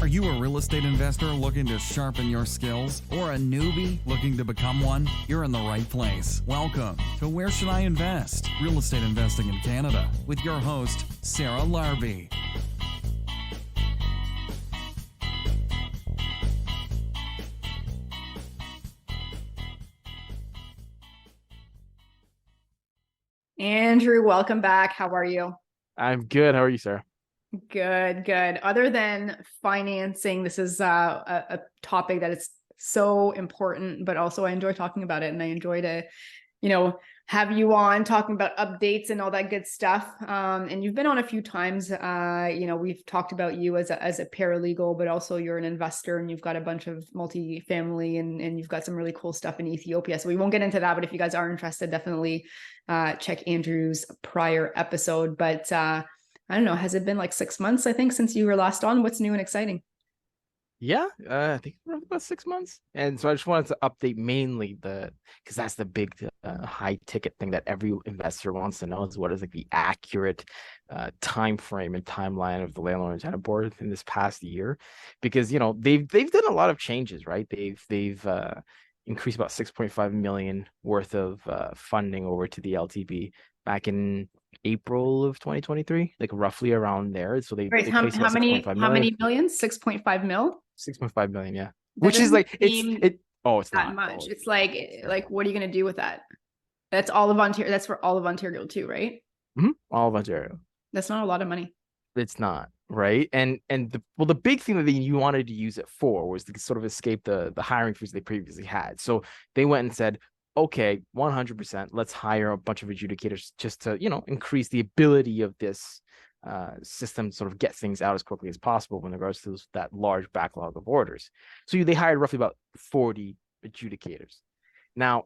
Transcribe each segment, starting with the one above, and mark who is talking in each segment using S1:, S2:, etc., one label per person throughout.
S1: Are you a real estate investor looking to sharpen your skills or a newbie looking to become one? You're in the right place. Welcome to Where Should I Invest? Real Estate Investing in Canada with your host, Sarah Larby.
S2: Andrew, welcome back. How are you?
S3: I'm good. How are you, Sarah?
S2: Good, good. Other than financing, this is a topic that is so important, but also I enjoy talking about it, and I enjoy to, have you on talking about updates and all that good stuff. And you've been on a few times. We've talked about you as a paralegal, but also you're an investor and you've got a bunch of multifamily and you've got some really cool stuff in Ethiopia. So we won't get into that, but if you guys are interested, definitely check Andrew's prior episode. But I don't know, has it been like 6 months, I think, since you were last on? What's new and exciting?
S3: Yeah, I think around about 6 months. And so I just wanted to update mainly because that's the big high ticket thing that every investor wants to know is what is like the accurate time frame and timeline of the Landlord and Tenant Board in this past year. Because, they've done a lot of changes, right? They've increased about 6.5 million worth of funding over to the LTB back in April of 2023, like roughly around there. So they
S2: How many millions? 6.5 mil?
S3: 6.5 million, yeah.
S2: That
S3: Which is like it's
S2: that
S3: not
S2: much. It's like what are you gonna do with that? That's all of Ontario. That's for all of Ontario too, right?
S3: Mm-hmm. All of Ontario.
S2: That's not a lot of money.
S3: It's not, right? And the big thing that you wanted to use it for was to sort of escape the hiring freeze they previously had. So they went and said, okay, 100%, let's hire a bunch of adjudicators just to, increase the ability of this system to sort of get things out as quickly as possible in regards to that large backlog of orders. So they hired roughly about 40 adjudicators. Now,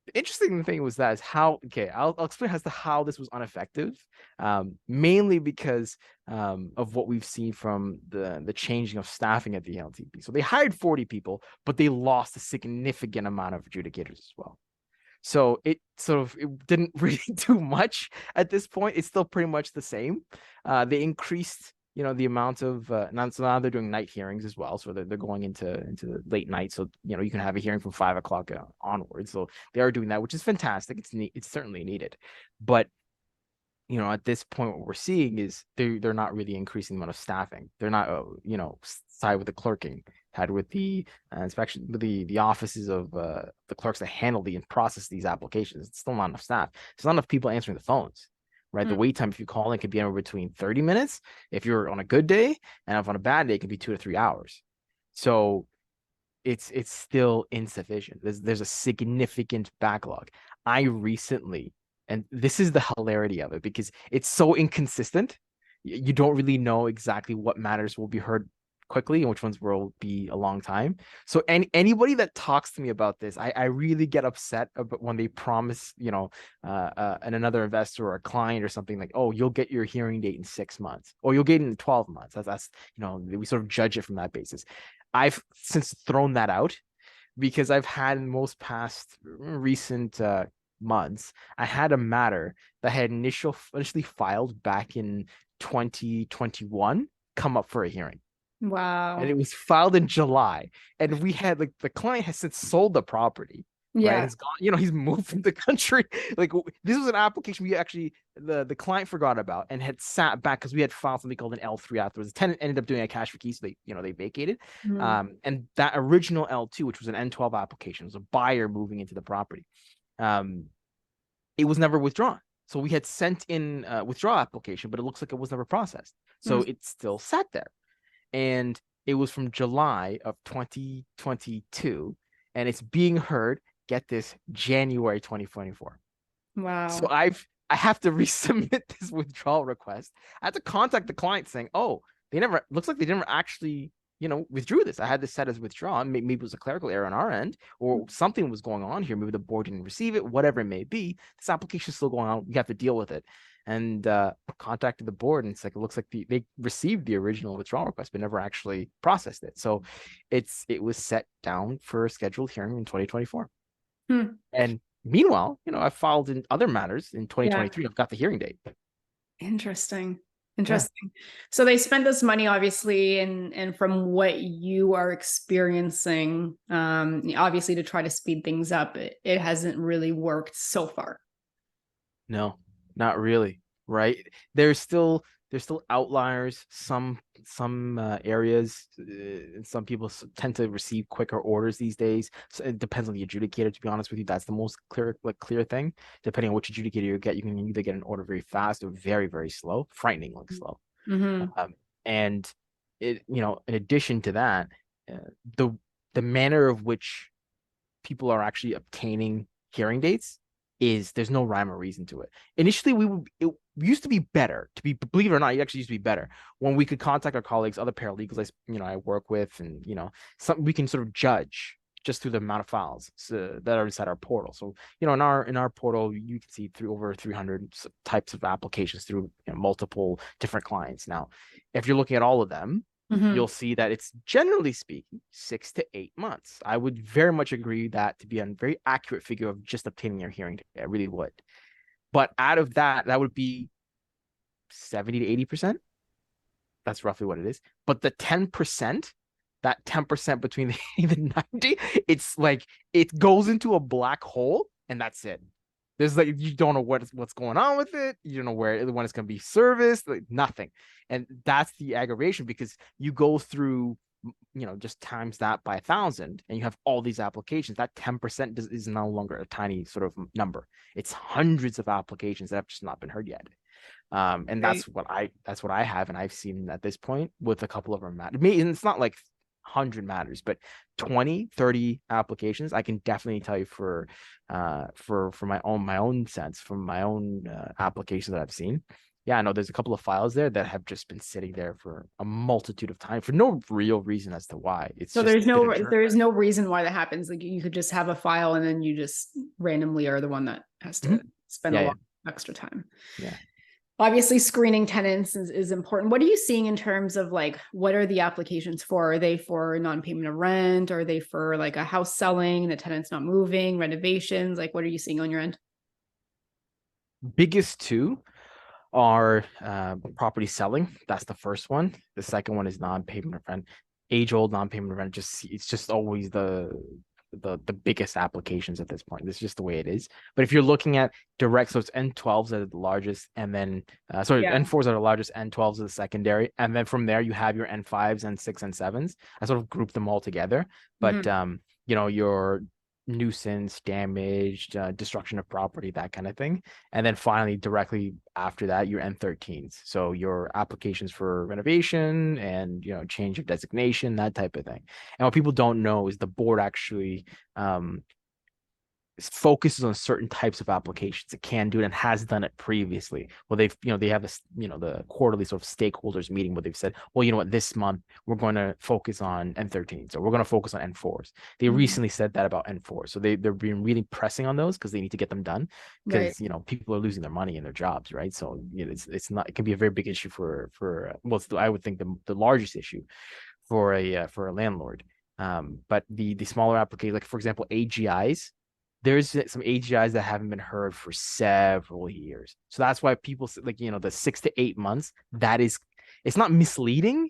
S3: the interesting thing was that is how, okay, I'll explain as to how this was ineffective, mainly because of what we've seen from the changing of staffing at the LTB. So they hired 40 people, but they lost a significant amount of adjudicators as well. So it didn't really do much at this point. It's still pretty much the same. They increased, the amount of now they're doing night hearings as well. So they're going into the late night. So you can have a hearing from 5 o'clock onwards. So they are doing that, which is fantastic. It's certainly needed. But at this point, what we're seeing is they're not really increasing the amount of staffing. They're not side with the clerking, had with the inspection, with the offices of the clerks that handle and process these applications. It's still not enough staff. There's not enough people answering the phones, right? The wait time, if you call in, could be anywhere between 30 minutes if you're on a good day, and if on a bad day, it can be 2 to 3 hours. So it's still insufficient. There's a significant backlog. I recently, and this is the hilarity of it, because it's so inconsistent. You don't really know exactly what matters will be heard quickly and which ones will be a long time. So anybody that talks to me about this, I really get upset about when they promise, and another investor or a client or something like, oh, you'll get your hearing date in 6 months, or you'll get it in 12 months. That's we sort of judge it from that basis. I've since thrown that out, because I've had in most past recent months, I had a matter that had initially filed back in 2021 come up for a hearing.
S2: Wow.
S3: And it was filed in July, and we had the client has since sold the property.
S2: Yeah.
S3: Right? He's gone, he's moved from the country. Like, this was an application we actually, the client forgot about and had sat back because we had filed something called an L3 afterwards. The tenant ended up doing a cash for key, so they vacated. And that original L2, which was an N12 application, was a buyer moving into the property. It was never withdrawn. So we had sent in a withdrawal application, but it looks like it was never processed. So it still sat there. And it was from July of 2022, and it's being heard, get this, January 2024.
S2: Wow.
S3: So I have to resubmit this withdrawal request. I had to contact the client saying, oh, looks like they never actually, withdrew this. I had this set as withdrawn. Maybe it was a clerical error on our end, or something was going on here. Maybe the board didn't receive it, whatever it may be. This application is still going on. We have to deal with it. And contacted the board, and it's like, it looks like they received the original withdrawal request but never actually processed it. So it was set down for a scheduled hearing in 2024. And meanwhile, I filed in other matters in 2023. I've got the hearing date.
S2: Interesting. Interesting. So they spent this money, obviously, and from what you are experiencing, obviously to try to speed things up, it hasn't really worked so far.
S3: No, not really. Right. There's still outliers. Some areas, and some people tend to receive quicker orders these days. So it depends on the adjudicator. To be honest with you, that's the most clear thing. Depending on which adjudicator you get, you can either get an order very fast or very, very slow, frighteningly slow. And in addition to that, uh, the the manner of which people are actually obtaining hearing dates is there's no rhyme or reason to it. Initially, it used to be better. Believe it or not, it actually used to be better when we could contact our colleagues, other paralegals I work with, and we can sort of judge just through the amount of files that are inside our portal. So in our portal, you can see through over 300 types of applications through multiple different clients. Now, if you're looking at all of them, you'll see that it's generally speaking 6 to 8 months. I would very much agree that to be a very accurate figure of just obtaining your hearing. I really would. But out of that would be 70 to 80%. That's roughly what it is. But the 10%, that 10% between the 80 and 90, it's like it goes into a black hole and that's it. There's you don't know what's going on with it. You don't know when it's going to be serviced, nothing. And that's the aggravation, because you go through, just times that by 1,000 and you have all these applications. That 10% is no longer a tiny sort of number. It's hundreds of applications that have just not been heard yet. And that's what I have. And I've seen at this point with a couple of them. And it's not like 100 matters, but 20, 30 applications, I can definitely tell you for my own sense, from my own applications that I've seen. Yeah, I know there's a couple of files there that have just been sitting there for a multitude of time for no real reason as to why.
S2: So there's no reason why that happens. Like you could just have a file and then you just randomly are the one that has to spend a lot of extra time.
S3: Yeah.
S2: Obviously, screening tenants is important. What are you seeing in terms of what are the applications for? Are they for non-payment of rent? Are they for a house selling, the tenant's not moving, renovations? What are you seeing on your end?
S3: Biggest two are property selling. That's the first one. The second one is non-payment of rent. Age-old non-payment of rent. It's just always the biggest applications at this point. This is just the way it is. But if you're looking at direct, so it's N12s that are the largest, and then N4s are the largest, N12s are the secondary, and then from there you have your N5s, N6, and N7s. I sort of group them all together. But your nuisance, damage, destruction of property, that kind of thing. And then finally, directly after that, your N13s. So your applications for renovation and, change of designation, that type of thing. And what people don't know is the board actually focuses on certain types of applications. It can do it and has done it previously. Well, they have this, the quarterly sort of stakeholders meeting where they've said, well, you know what, this month we're going to focus on N13s, or we're going to focus on N4s. They recently said that about N4s. So they're being really pressing on those because they need to get them done, because, people are losing their money in their jobs, right? So it's not, it can be a very big issue for I would think the largest issue for a landlord. But the smaller applications, like for example, AGIs, there's some AGIs that haven't been heard for several years. So that's why people the 6 to 8 months, it's not misleading,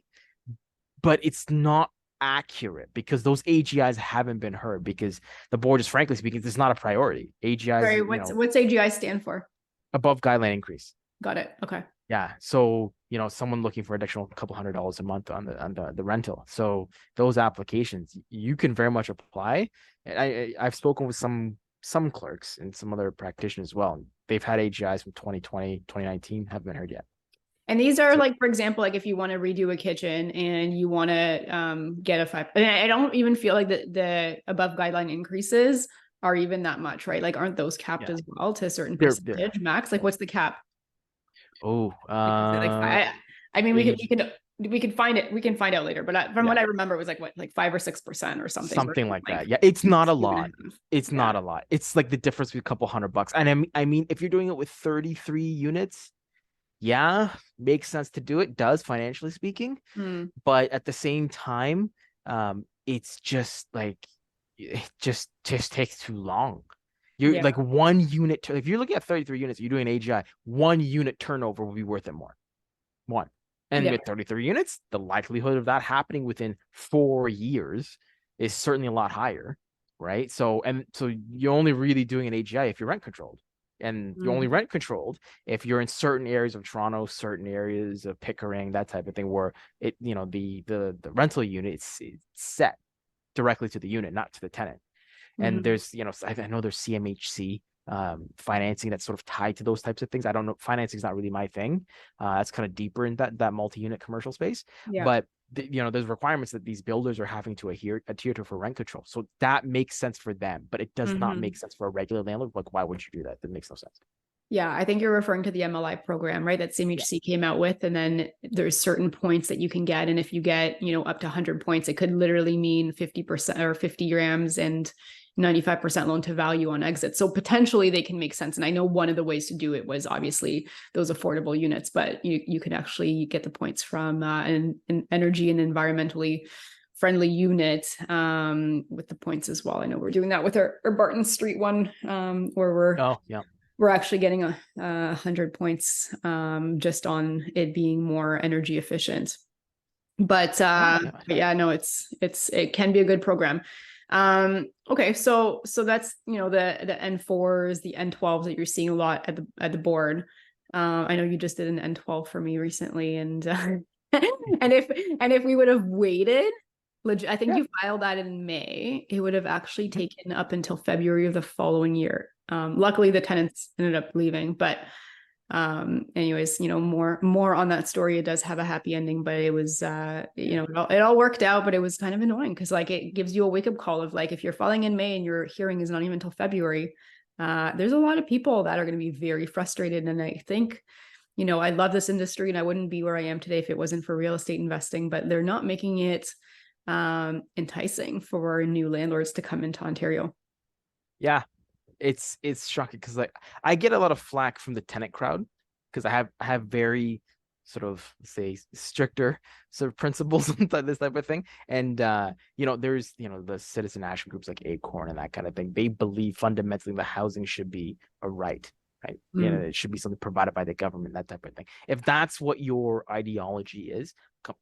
S3: but it's not accurate, because those AGIs haven't been heard, because the board, just frankly speaking, it's not a priority. AGIs.
S2: Sorry, what's AGI stand for?
S3: Above guideline increase.
S2: Got it. Okay.
S3: Yeah. So, someone looking for an additional couple $100 a month on the rental. So those applications, you can very much apply. I've spoken with some clerks and some other practitioners as well. They've had AGIs from 2020, 2019, haven't been heard yet.
S2: And these are for example, if you want to redo a kitchen and you want to get a 5, and I don't even feel like the above guideline increases are even that much, right? Aren't those capped as well to a certain percentage max? What's the cap?
S3: Oh,
S2: I mean, we could find it. We can find out later. But from what I remember, it was 5 or 6% or something.
S3: Something like that. Yeah, it's not a lot. It's not a lot. It's the difference between a couple $100. And I mean, if you're doing it with 33 units, yeah, makes sense to do it. Does, financially speaking. But at the same time, it's just it just takes too long. You're one unit. If you're looking at 33 units, you're doing AGI, 1 unit turnover will be worth it more. One. And
S2: Yeah.
S3: with 33 units, the likelihood of that happening within 4 years is certainly a lot higher, right? So you're only really doing an AGI if you're rent controlled. And you're only rent controlled if you're in certain areas of Toronto, certain areas of Pickering, that type of thing, where it, the rental unit is set directly to the unit, not to the tenant. And there's, I know there's CMHC financing that's sort of tied to those types of things. I don't know. Financing is not really my thing. That's kind of deeper in that multi-unit commercial space.
S2: Yeah.
S3: But there's requirements that these builders are having to adhere to for rent control. So that makes sense for them, but it does not make sense for a regular landlord. Like, why would you do that? That makes no sense.
S2: Yeah, I think you're referring to the MLI program, right? That CMHC came out with, and then there's certain points that you can get. And if you get, up to 100 points, it could literally mean 50% or 50 grams and 95% loan to value on exit. So potentially they can make sense. And I know one of the ways to do it was obviously those affordable units, but you could actually get the points from an energy and environmentally friendly unit with the points as well. I know we're doing that with our Barton Street one, where we're actually getting 100 points just on it being more energy efficient. But it can be a good program. Okay, so that's the N4s, the N12s that you're seeing a lot at the board. I know you just did an N12 for me recently, and and if we would have waited, I think you filed that in May, it would have actually taken up until February of the following year. Luckily the tenants ended up leaving, but anyways, more on that story. It does have a happy ending, but it was it all worked out, but it was kind of annoying because it gives you a wake-up call of if you're filing in May and your hearing is not even until February, there's a lot of people that are going to be very frustrated. And I think I love this industry and I wouldn't be where I am today if it wasn't for real estate investing, but they're not making it enticing for new landlords to come into Ontario.
S3: Yeah, it's shocking because I get a lot of flack from the tenant crowd because I have very sort of say stricter sort of principles and this type of thing. And there's the citizen action groups like Acorn and that kind of thing. They believe fundamentally the housing should be a right. Right. It should be something provided by the government, that type of thing. If that's what your ideology is,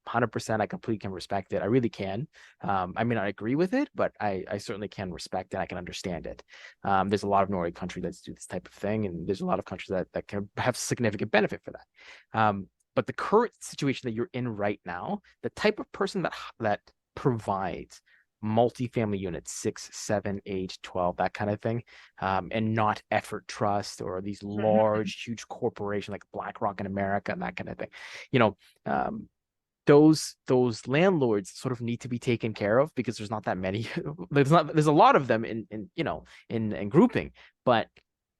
S3: 100%, I completely can respect it. I really can. I may not agree with it, but I certainly can respect it. I can understand it. There's a lot of Nordic countries that do this type of thing, and there's a lot of countries that can have significant benefit for that. But the current situation that you're in right now, the type of person that provides multifamily units, 6, 7, 8, 12, that kind of thing, and not effort trust or these large, huge corporations like BlackRock in America and that kind of thing. Those landlords sort of need to be taken care of because there's not that many. There's a lot of them in grouping, but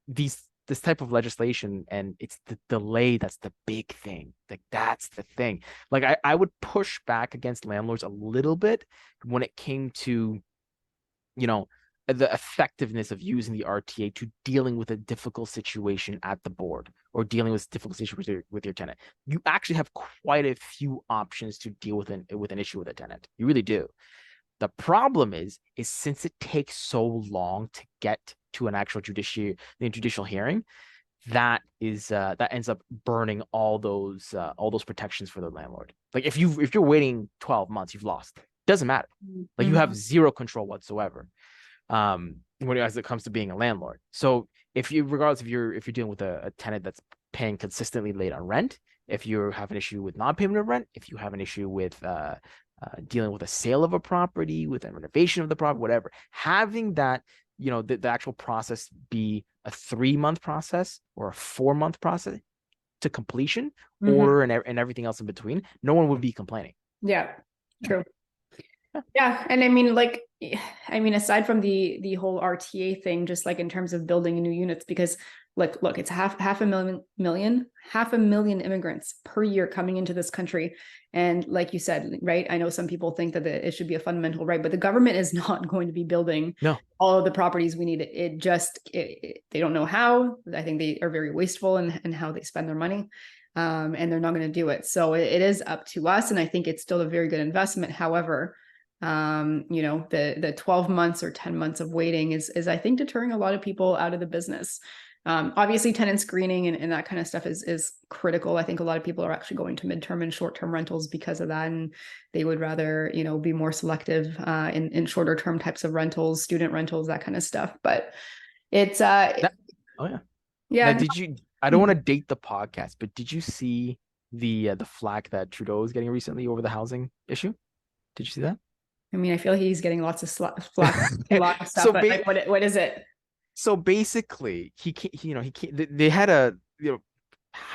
S3: this type of legislation, and it's the delay that's the big thing. That's the thing. I would push back against landlords a little bit when it came to the effectiveness of using the RTA to dealing with a difficult situation at the board or dealing with difficult situation with your tenant. You actually have quite a few options to deal with an issue with a tenant. You really do. The problem is since it takes so long to get to an actual judicial hearing, that ends up burning all those protections for the landlord. If you're waiting 12 months, you've lost. It doesn't matter. You have zero control whatsoever as it comes to being a landlord. So regardless if you're dealing with a tenant that's paying consistently late on rent, if you have an issue with non-payment of rent, if you have an issue with dealing with a sale of a property, with a renovation of the property, whatever, having that, the actual process be a 3-month process or a 4-month process to completion, order and everything else in between, no one would be complaining.
S2: Yeah, true. Yeah. And aside from the whole RTA thing, just in terms of building new units, because look, it's half a million immigrants per year coming into this country. And like you said, right, I know some people think that it should be a fundamental right, but the government is not going to be building all of the properties we need. They don't know how. I think they are very wasteful in how they spend their money. And they're not going to do it. So it is up to us. And I think it's still a very good investment. However, the 12 months or 10 months of waiting is I think deterring a lot of people out of the business. Obviously tenant screening and that kind of stuff is critical. I think a lot of people are actually going to midterm and short-term rentals because of that. And they would rather, you know, be more selective in shorter term types of rentals, student rentals, that kind of stuff. But it's
S3: Oh yeah.
S2: yeah.
S3: Now, I don't want to date the podcast, but did you see the flack that Trudeau is getting recently over the housing issue? Did you see that?
S2: I mean, I feel like he's getting lots of flack, a lot of stuff,
S3: So
S2: but like, what is it?
S3: So basically, he can't, he can't, they had a,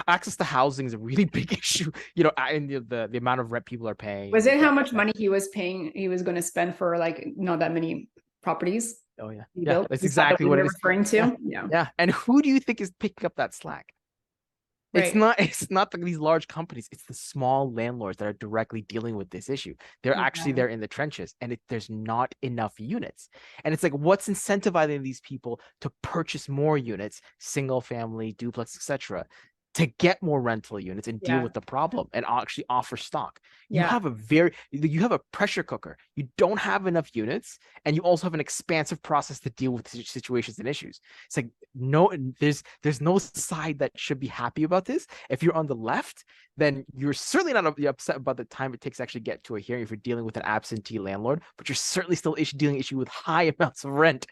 S3: access to housing is a really big issue, and the amount of rent people are paying.
S2: Was it how much money he was paying, he was going to spend for like not that many properties?
S3: Oh yeah.
S2: He
S3: Yeah,
S2: built?
S3: that's
S2: Is that
S3: exactly
S2: what
S3: what
S2: you're
S3: it is.
S2: referring to?
S3: Yeah.
S2: Yeah.
S3: Yeah. And who do you think is picking up that slack? It's
S2: Right.
S3: not these large companies. It's the small landlords that are directly dealing with this issue. They're actually there in the trenches, and there's not enough units. And it's like, what's incentivizing these people to purchase more units, single family, duplex, etc., to get more rental units and deal
S2: Yeah.
S3: with the problem and actually offer stock. You
S2: Yeah.
S3: you have a pressure cooker. You don't have enough units, and you also have an expansive process to deal with situations and issues. It's like, no, there's no side that should be happy about this. If you're on the left, then you're certainly not upset about the time it takes to actually get to a hearing if you're dealing with an absentee landlord, but you're certainly still dealing with high amounts of rent.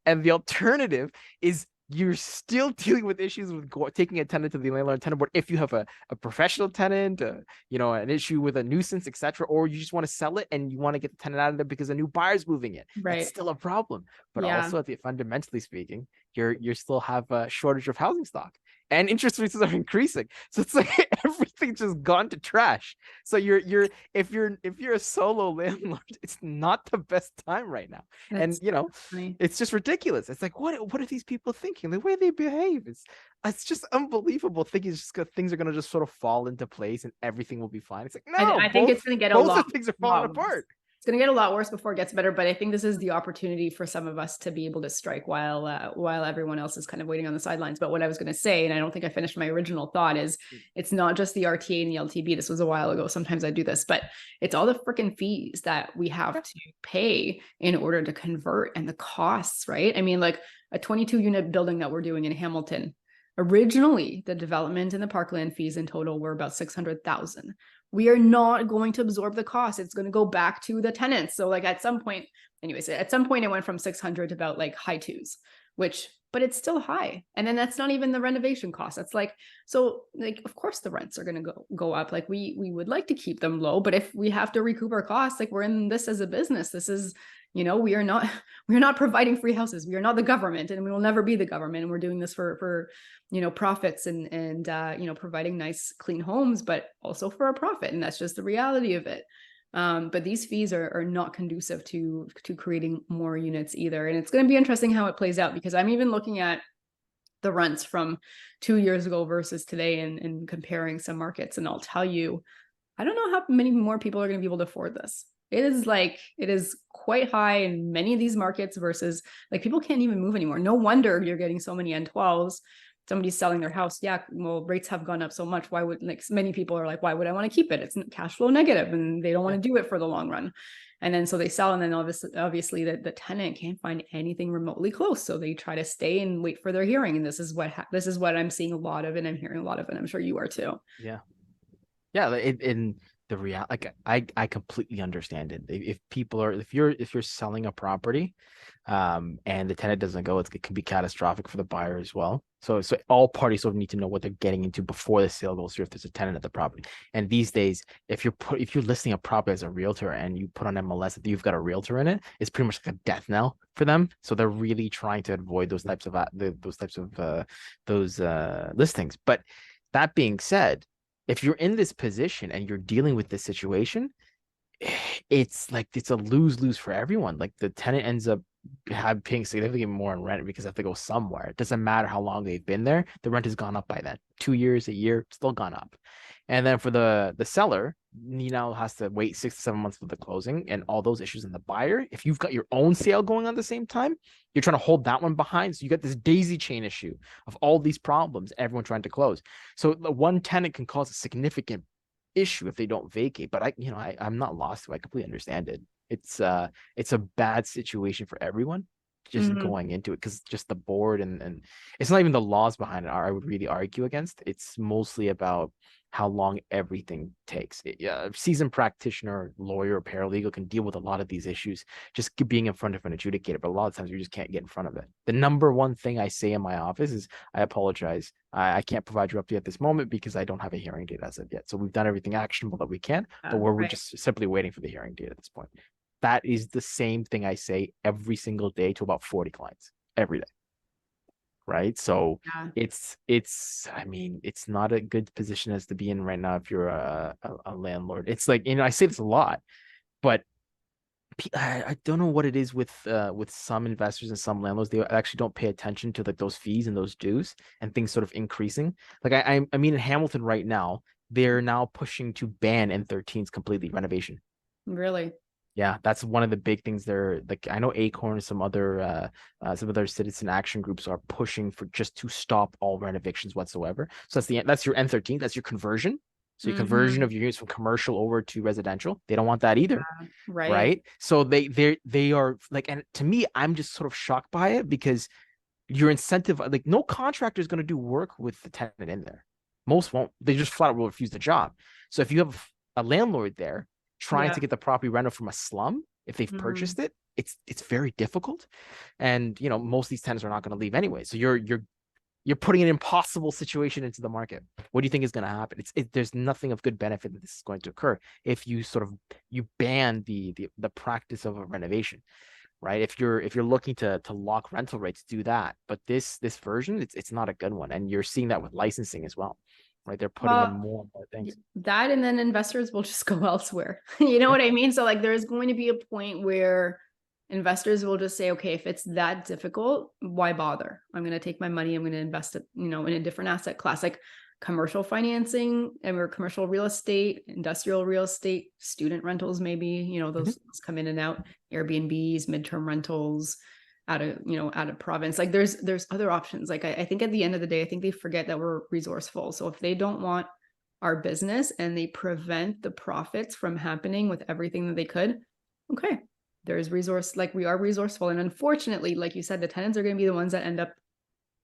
S3: And the alternative is you're still dealing with issues with taking a tenant to the landlord tenant board if you have a professional tenant, an issue with a nuisance, etc., or you just want to sell it and you want to get the tenant out of there because a new buyer's moving in.
S2: Right.
S3: That's still a problem. But
S2: Yeah.
S3: also, fundamentally speaking, you still have a shortage of housing stock, and interest rates are increasing. So it's like everything's just gone to trash. So if you're a solo landlord, it's not the best time right now.
S2: That's
S3: And
S2: funny.
S3: it's just ridiculous. It's like, what are these people thinking? The way they behave, it's just unbelievable. Thinking things are gonna just sort of fall into place and everything will be fine. It's like, no,
S2: I think it's going to get a
S3: both
S2: lot.
S3: of things are falling apart.
S2: It's going to get a lot worse before it gets better, but I think this is the opportunity for some of us to be able to strike while everyone else is kind of waiting on the sidelines. But what I was going to say, and I don't think I finished my original thought, is it's not just the RTA and the LTB. This was a while ago. Sometimes I do this, but it's all the freaking fees that we have to pay in order to convert, and the costs, right? I mean, like a 22 unit building that we're doing in Hamilton. Originally, the development and the parkland fees in total were about 600,000. We are not going to absorb the cost. It's going to go back to the tenants. So like at some point it went from 600 to about like high twos, but it's still high. And then that's not even the renovation cost. That's like, so like, of course the rents are going to go up. Like we would like to keep them low, but if we have to recoup our costs, like we're in this as a business. This is, we are not providing free houses. We are not the government, and we will never be the government. And we're doing this for profits and providing nice, clean homes, but also for a profit. And that's just the reality of it. But these fees are not conducive to creating more units either. And it's going to be interesting how it plays out, because I'm even looking at the rents from 2 years ago versus today and comparing some markets. And I'll tell you, I don't know how many more people are going to be able to afford this. It is quite high in many of these markets versus like people can't even move anymore. No wonder you're getting so many N12s. Somebody's selling their house. Yeah, well, rates have gone up so much. Why would, like, many people are like, why would I want to keep it? It's cash flow negative and they don't want to do it for the long run. And then so they sell, and then obviously the tenant can't find anything remotely close. So they try to stay and wait for their hearing. And this is what I'm seeing a lot of, and I'm hearing a lot of it. I'm sure you are too.
S3: Yeah. Yeah. In the reality, like I completely understand it. If you're selling a property, and the tenant doesn't go, it can be catastrophic for the buyer as well. So all parties sort of need to know what they're getting into before the sale goes through, if there's a tenant at the property. And these days, if you're listing a property as a realtor and you put on MLS that you've got a realtor in it, it's pretty much like a death knell for them. So they're really trying to avoid those types of listings. But that being said, if you're in this position and you're dealing with this situation, it's a lose-lose for everyone. Like the tenant ends up paying significantly more in rent because they have to go somewhere. It doesn't matter how long they've been there. The rent has gone up by then. 2 years, a year, still gone up. And then for the seller, he now has to wait 6 to 7 months for the closing and all those issues. And the buyer, if you've got your own sale going on at the same time, you're trying to hold that one behind. So you got this daisy chain issue of all these problems, everyone trying to close. So the one tenant can cause a significant issue if they don't vacate. But I'm not lost to it. I completely understand it. It's a bad situation for everyone. just going into it, because just the board and it's not even the laws behind it I would really argue against. It's mostly about how long everything takes. A seasoned practitioner, lawyer, or paralegal can deal with a lot of these issues just being in front of an adjudicator, but a lot of times you just can't get in front of it. The number one thing I say in my office is, I apologize, I can't provide you update at this moment because I don't have a hearing date as of yet. So we've done everything actionable that we can, but we're just simply waiting for the hearing date at this point. That is the same thing I say every single day to about 40 clients every day. Right. So it's I mean, it's not a good position as to be in right now if you're a landlord. It's like, I say this a lot, but I don't know what it is with some investors and some landlords. They actually don't pay attention to like those fees and those dues and things sort of increasing. Like I mean, in Hamilton right now, they're now pushing to ban N13s completely, renovation.
S2: Really?
S3: Yeah, that's one of the big things there. Like I know Acorn and some other citizen action groups are pushing for just to stop all renovations whatsoever. So that's your N13, that's your conversion. So your conversion of your units from commercial over to residential. They don't want that either. Right. So they are like, and to me, I'm just sort of shocked by it, because your incentive, like no contractor is going to do work with the tenant in there. Most won't. They just flat out will refuse the job. So if you have a landlord there trying to get the property rental from a slum, if they've purchased it, it's very difficult. And most of these tenants are not going to leave anyway. So you're putting an impossible situation into the market. What do you think is going to happen? There's nothing of good benefit that this is going to occur if you ban the practice of a renovation, right? If you're looking to lock rental rates, do that. But this version, it's not a good one, and you're seeing that with licensing as well. Right, they're putting in more and more things.
S2: That, and then investors will just go elsewhere. You know what I mean? So like, there's going to be a point where investors will just say, okay, if it's that difficult, why bother? I'm going to take my money, I'm going to invest it, in a different asset class, like commercial financing or commercial real estate, industrial real estate, student rentals, maybe, those come in and out, Airbnbs, midterm rentals, out of province. Like there's other options. Like I think at the end of the day, I think they forget that we're resourceful. So if they don't want our business and they prevent the profits from happening with everything that they could, okay, there's resource, like we are resourceful. And unfortunately, like you said, the tenants are going to be the ones that end up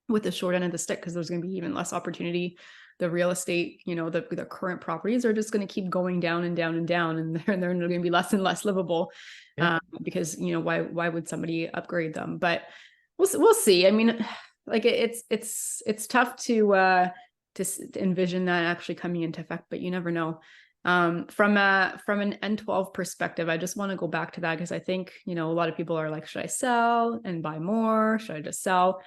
S2: with the short end of the stick, because there's going to be even less opportunity. The real estate, the current properties are just going to keep going down and down and down, and they're going to be less and less livable. Because why would somebody upgrade them? But we'll see. I mean, like it's tough to envision that actually coming into effect, but you never know. From an N12 perspective, I just want to go back to that, because I think a lot of people are like, should I sell and buy more? Should I just sell?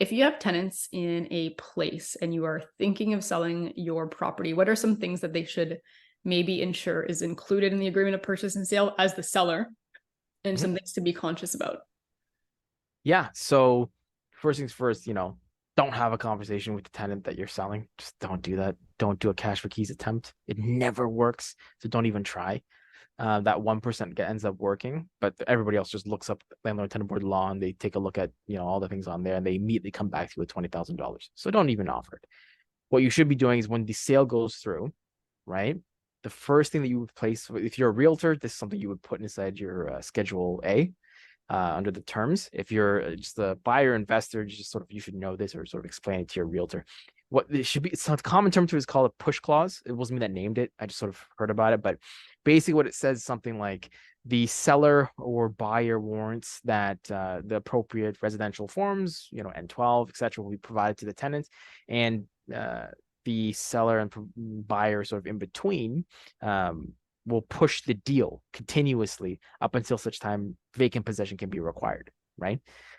S2: If you have tenants in a place and you are thinking of selling your property, what are some things that they should maybe ensure is included in the agreement of purchase and sale as the seller, and some things to be conscious about?
S3: Yeah. So first things first, don't have a conversation with the tenant that you're selling. Just don't do that. Don't do a cash for keys attempt. It never works. So don't even try. That 1% ends up working, but everybody else just looks up landlord tenant board law and they take a look at all the things on there, and they immediately come back to you with $20,000. So don't even offer it. What you should be doing is, when the sale goes through, right, the first thing that you would place, if you're a realtor, this is something you would put inside your Schedule A under the terms. If you're just a buyer investor, you should know this, or sort of explain it to your realtor. What it should be, it's a common term to it is called a push clause. It wasn't me that named it. I just sort of heard about it. But basically what it says is something like, the seller or buyer warrants that the appropriate residential forms, N12, etc., will be provided to the tenants, and the seller and buyer sort of in between will push the deal continuously up until such time vacant possession can be required, right?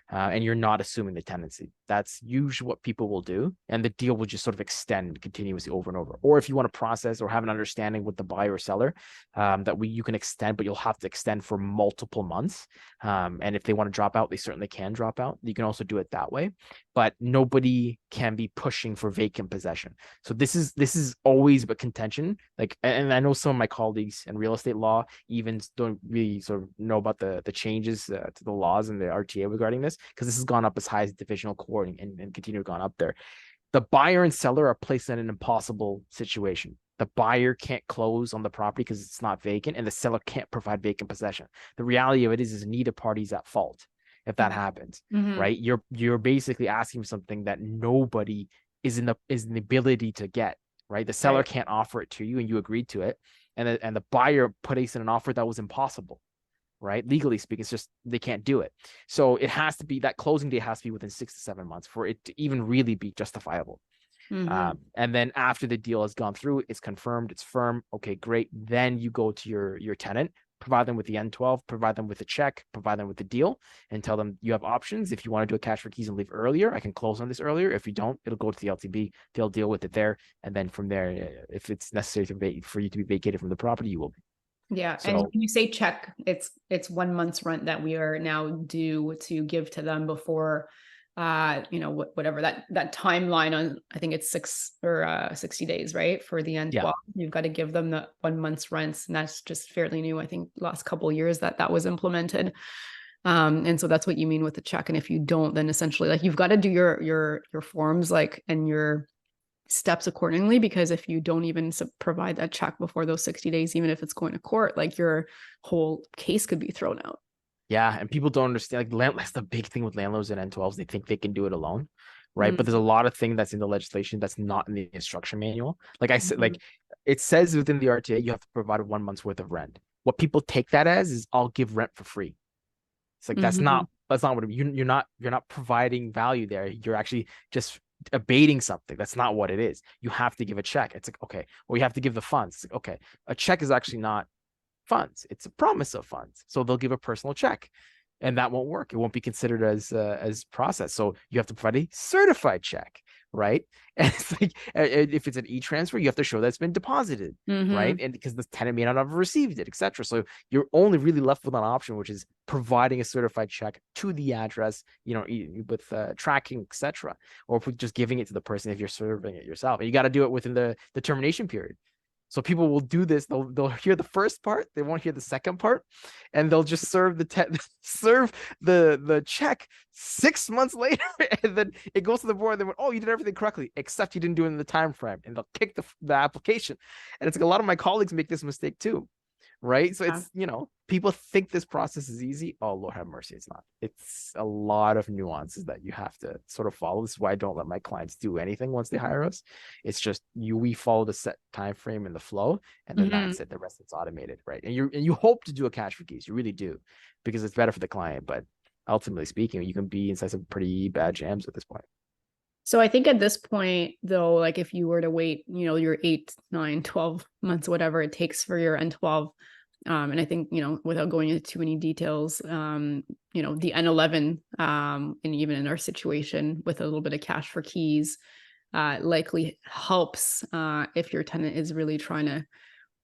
S3: And you're not assuming the tenancy. That's usually what people will do, and the deal will just sort of extend continuously over and over. Or if you want to process or have an understanding with the buyer or seller, you can extend, but you'll have to extend for multiple months. And if they want to drop out, they certainly can drop out. You can also do it that way, but nobody can be pushing for vacant possession. So this is always a contention. Like, and I know some of my colleagues in real estate law even don't really sort of know about the changes to the laws and the RTA regarding this, because this has gone up as high as divisional court and continue gone up there. The buyer and seller are placed in an impossible situation. The buyer can't close on the property because it's not vacant, and the seller can't provide vacant possession. The reality of it is neither party is at fault. if that happens,
S2: Mhm.
S3: right? You're basically asking for something that nobody is in the ability to get, right? The seller
S2: Right.
S3: can't offer it to you and you agreed to it. And the buyer placed in an offer that was impossible, right? Legally speaking, it's just they can't do it. So it has to be, that closing date has to be within 6 to 7 months for it to even really be justifiable.
S2: Mhm.
S3: And then after the deal has gone through, it's confirmed, it's firm. Okay, great. Then you go to your tenant, provide them with the N12, provide them with a check, provide them with the deal, and tell them you have options. If you want to do a cash for keys and leave earlier, I can close on this earlier. If you don't, it'll go to the LTB. They'll deal with it there, and then from there, if it's necessary for you to be vacated from the property, you will be.
S2: Yeah, and
S3: So
S2: when you say check, it's 1 month's rent that we are now due to give to them before, whatever that timeline on. I think it's 60 days, right? For the
S3: yeah,
S2: N12, you've got to give them the 1 month's rents, and that's just fairly new. I think last couple of years that was implemented. And so that's what you mean with the check. And if you don't, then essentially, like, you've got to do your forms, like, and your steps accordingly, because if you don't even provide that check before those 60 days, even if it's going to court, like, your whole case could be thrown out.
S3: yeah, and people don't understand. Like, that's the big thing with landlords and N12s. They think they can do it alone, right? But there's a lot of thing that's in the legislation that's not in the instruction manual. Like I said,
S2: Mhm.
S3: like it says within the RTA, you have to provide 1 month's worth of rent. What people take that as is I'll give rent for free. It's like
S2: Mhm.
S3: that's not what you're not providing value there. You're actually just abating something. That's not what it is. You have to give a check. It's like, okay, well, you have to give the funds. It's like, okay, a check is actually not funds. It's a promise of funds. So they'll give a personal check, and that won't work. It won't be considered as process. So you have to provide a certified check, right? And it's like, if it's an e-transfer, you have to show that it's been deposited, right?
S2: Mhm.
S3: And because the tenant may not have received it, etc. So you're only really left with an option, which is providing a certified check to the address, with tracking, etc. Or just giving it to the person if you're serving it yourself. And you got to do it within the termination period. So people will do this. They'll hear the first part, they won't hear the second part, and they'll just serve serve the check 6 months later, and then it goes to the board. And they went, "Oh, you did everything correctly, except you didn't do it in the time frame," and they'll kick the application. And it's like a lot of my colleagues make this mistake too, right? So
S2: Yeah.
S3: it's, people think this process is easy. Oh, Lord have mercy, it's not. It's a lot of nuances that you have to sort of follow. This is why I don't let my clients do anything once they hire us. It's just we follow the set time frame and the flow, and then
S2: Mhm.
S3: that's it. The rest is automated, right? And you hope to do a cash for keys, you really do, because it's better for the client. But ultimately speaking, you can be inside some pretty bad jams at this point.
S2: So I think at this point, though, like, if you were to wait, your 8, 9, 12 months, whatever it takes for your N12, and I think, without going into too many details, the N11, and even in our situation with a little bit of cash for keys, likely helps, if your tenant is really trying to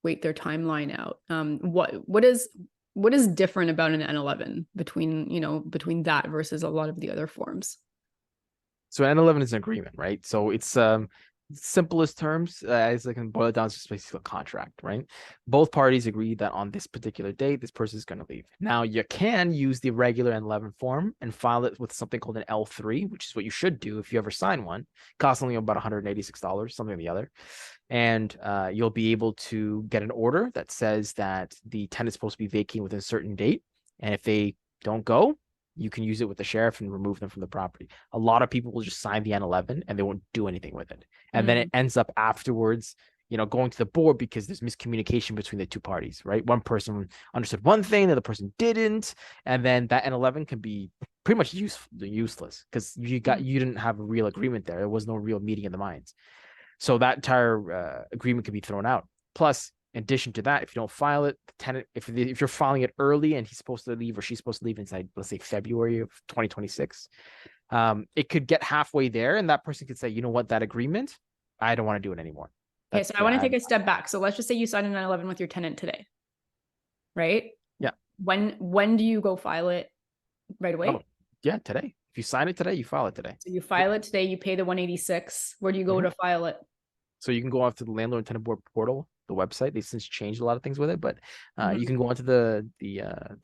S2: wait their timeline out. What is different about an N11 between that versus a lot of the other forms?
S3: So N11 is an agreement, right? So it's simplest terms, as I can boil it down, it's just basically a contract, right? Both parties agree that on this particular date, this person is going to leave. Now you can use the regular N11 form and file it with something called an L3, which is what you should do if you ever sign one. Costs only about $186, something or the other. And you'll be able to get an order that says that the tenant is supposed to be vacating within a certain date. And if they don't go, you can use it with the sheriff and remove them from the property. A lot of people will just sign the N11 and they won't do anything with it. And then it ends up afterwards, going to the board because there's miscommunication between the two parties, right? One person understood one thing, the other person didn't. And then that N11 can be pretty much useless because you didn't have a real agreement there. There was no real meeting of the minds. So that entire agreement can be thrown out. Plus, in addition to that, if you don't file it, the tenant, if you're filing it early and he's supposed to leave or she's supposed to leave inside, let's say February of 2026, it could get halfway there, and that person could say, you know what, that agreement, I don't want to do it anymore.
S2: Okay, so I want to take a step back. So let's just say you sign an 9/11 with your tenant today, right?
S3: Yeah.
S2: When do you go file it? Right away?
S3: Oh, yeah, today. If you sign it today, you file it today.
S2: So you file it today, you pay the 186. Where do you go to file it?
S3: So you can go off to the Landlord and Tenant Board portal, the website. They've since changed a lot of things with it, but you can go onto the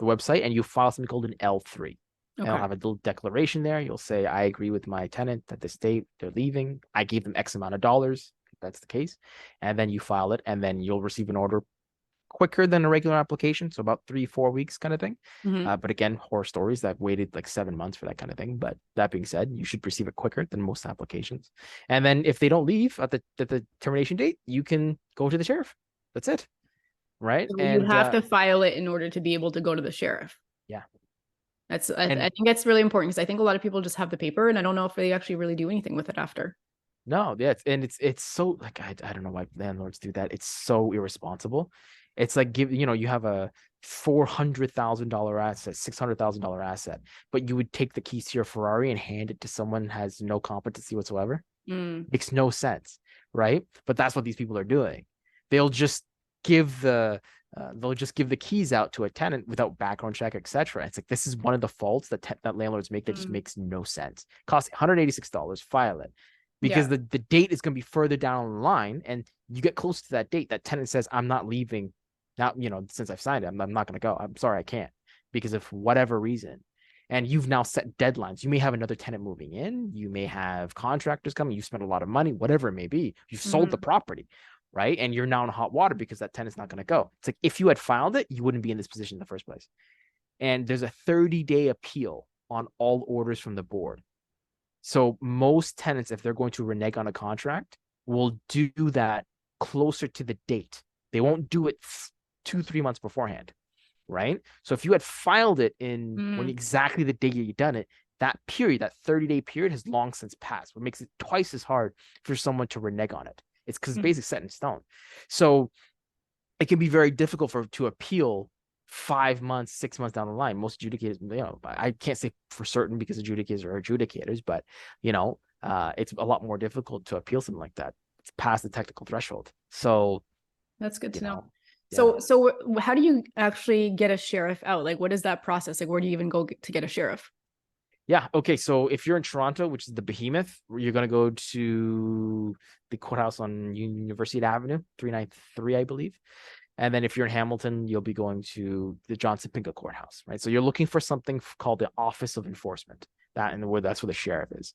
S3: website and you file something called an L3. And I'll have a little declaration there. You'll say, I agree with my tenant that this date they're leaving. I gave them X amount of dollars, if that's the case. And then you file it, and then you'll receive an order quicker than a regular application, so about 3-4 weeks kind of thing.
S2: Mhm.
S3: But again, horror stories that waited like 7 months for that kind of thing. But that being said, you should receive it quicker than most applications. And then if they don't leave at the termination date, you can go to the sheriff. That's it, right?
S2: So you
S3: And
S2: have to file it in order to be able to go to the sheriff.
S3: yeah,
S2: I
S3: and
S2: think that's really important because I think a lot of people just have the paper and I don't know if they actually really do anything with it after.
S3: no, yeah, it's so like I don't know why landlords do that. It's so irresponsible. It's like you have a $400,000 asset, $600,000 asset, but you would take the keys to your Ferrari and hand it to someone who has no competency whatsoever. Makes no sense, right? But that's what these people are doing. They'll just give the keys out to a tenant without background check, etc. It's like this is one of the faults that landlords make that just makes no sense. Costs $186, file it. Because
S2: Yeah.
S3: the date is going to be further down the line, and you get close to that date, that tenant says, I'm not leaving now, since I've signed it, I'm not going to go. I'm sorry, I can't because of whatever reason. And you've now set deadlines. You may have another tenant moving in. You may have contractors coming. You spent a lot of money, whatever it may be. You've sold the property, right? And you're now in hot water because that tenant's not going to go. It's like if you had filed it, you wouldn't be in this position in the first place. And there's a 30-day appeal on all orders from the board. So most tenants, if they're going to renege on a contract, will do that closer to the date. They won't do it 2-3 months beforehand, right? So if you had filed it in when exactly the day you done it, that period, that 30-day period has long since passed, what makes it twice as hard for someone to renege on it. It's because it's basically set in stone. So it can be very difficult to appeal 5 months, 6 months down the line. Most adjudicators, I can't say for certain because adjudicators are adjudicators, but it's a lot more difficult to appeal something like that. It's past the technical threshold. So
S2: that's good to know.
S3: Yeah.
S2: So how do you actually get a sheriff out? Like, what is that process? Like, where do you even go to get a sheriff?
S3: Yeah. Okay. So if you're in Toronto, which is the behemoth, you're going to go to the courthouse on University Avenue, 393, I believe. And then if you're in Hamilton, you'll be going to the Johnson Pinka Courthouse, right? So you're looking for something called the Office of Enforcement. That's where the sheriff is.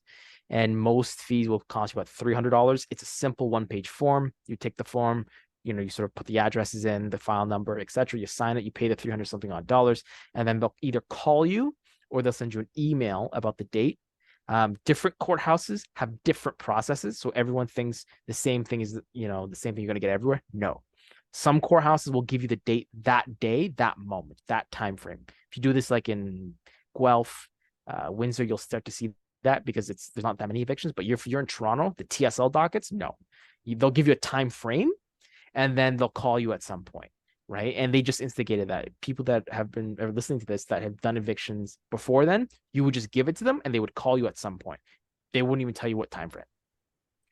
S3: And most fees will cost you about $300. It's a simple one-page form. You take the form, you sort of put the addresses in, the file number, etc. You sign it, you pay the 300 something odd dollars, and then they'll either call you or they'll send you an email about the date. Different courthouses have different processes, so everyone thinks the same thing is, the same thing you're going to get everywhere. No. Some courthouses will give you the date that day, that moment, that time frame. If you do this like in Guelph, Windsor, you'll start to see that because there's not that many evictions. But if you're in Toronto, the TSL dockets, no, they'll give you a time frame, and then they'll call you at some point, right? And they just instigated that. People that have been listening to this that have done evictions before then, you would just give it to them, and they would call you at some point. They wouldn't even tell you what time frame,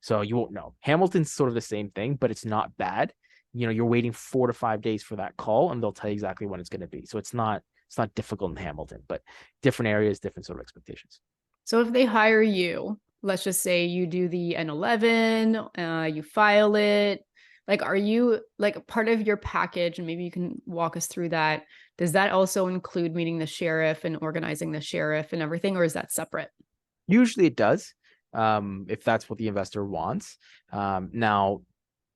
S3: so you won't know. Hamilton's sort of the same thing, but it's not bad. You're waiting 4 to 5 days for that call, and they'll tell you exactly when it's going to be. So it's not difficult in Hamilton, but different areas, different sort of expectations.
S2: So if they hire you, let's just say you do the N11, you file it. Like, are you like part of your package? And maybe you can walk us through that. Does that also include meeting the sheriff and organizing the sheriff and everything, or is that separate?
S3: Usually it does, if that's what the investor wants. Now,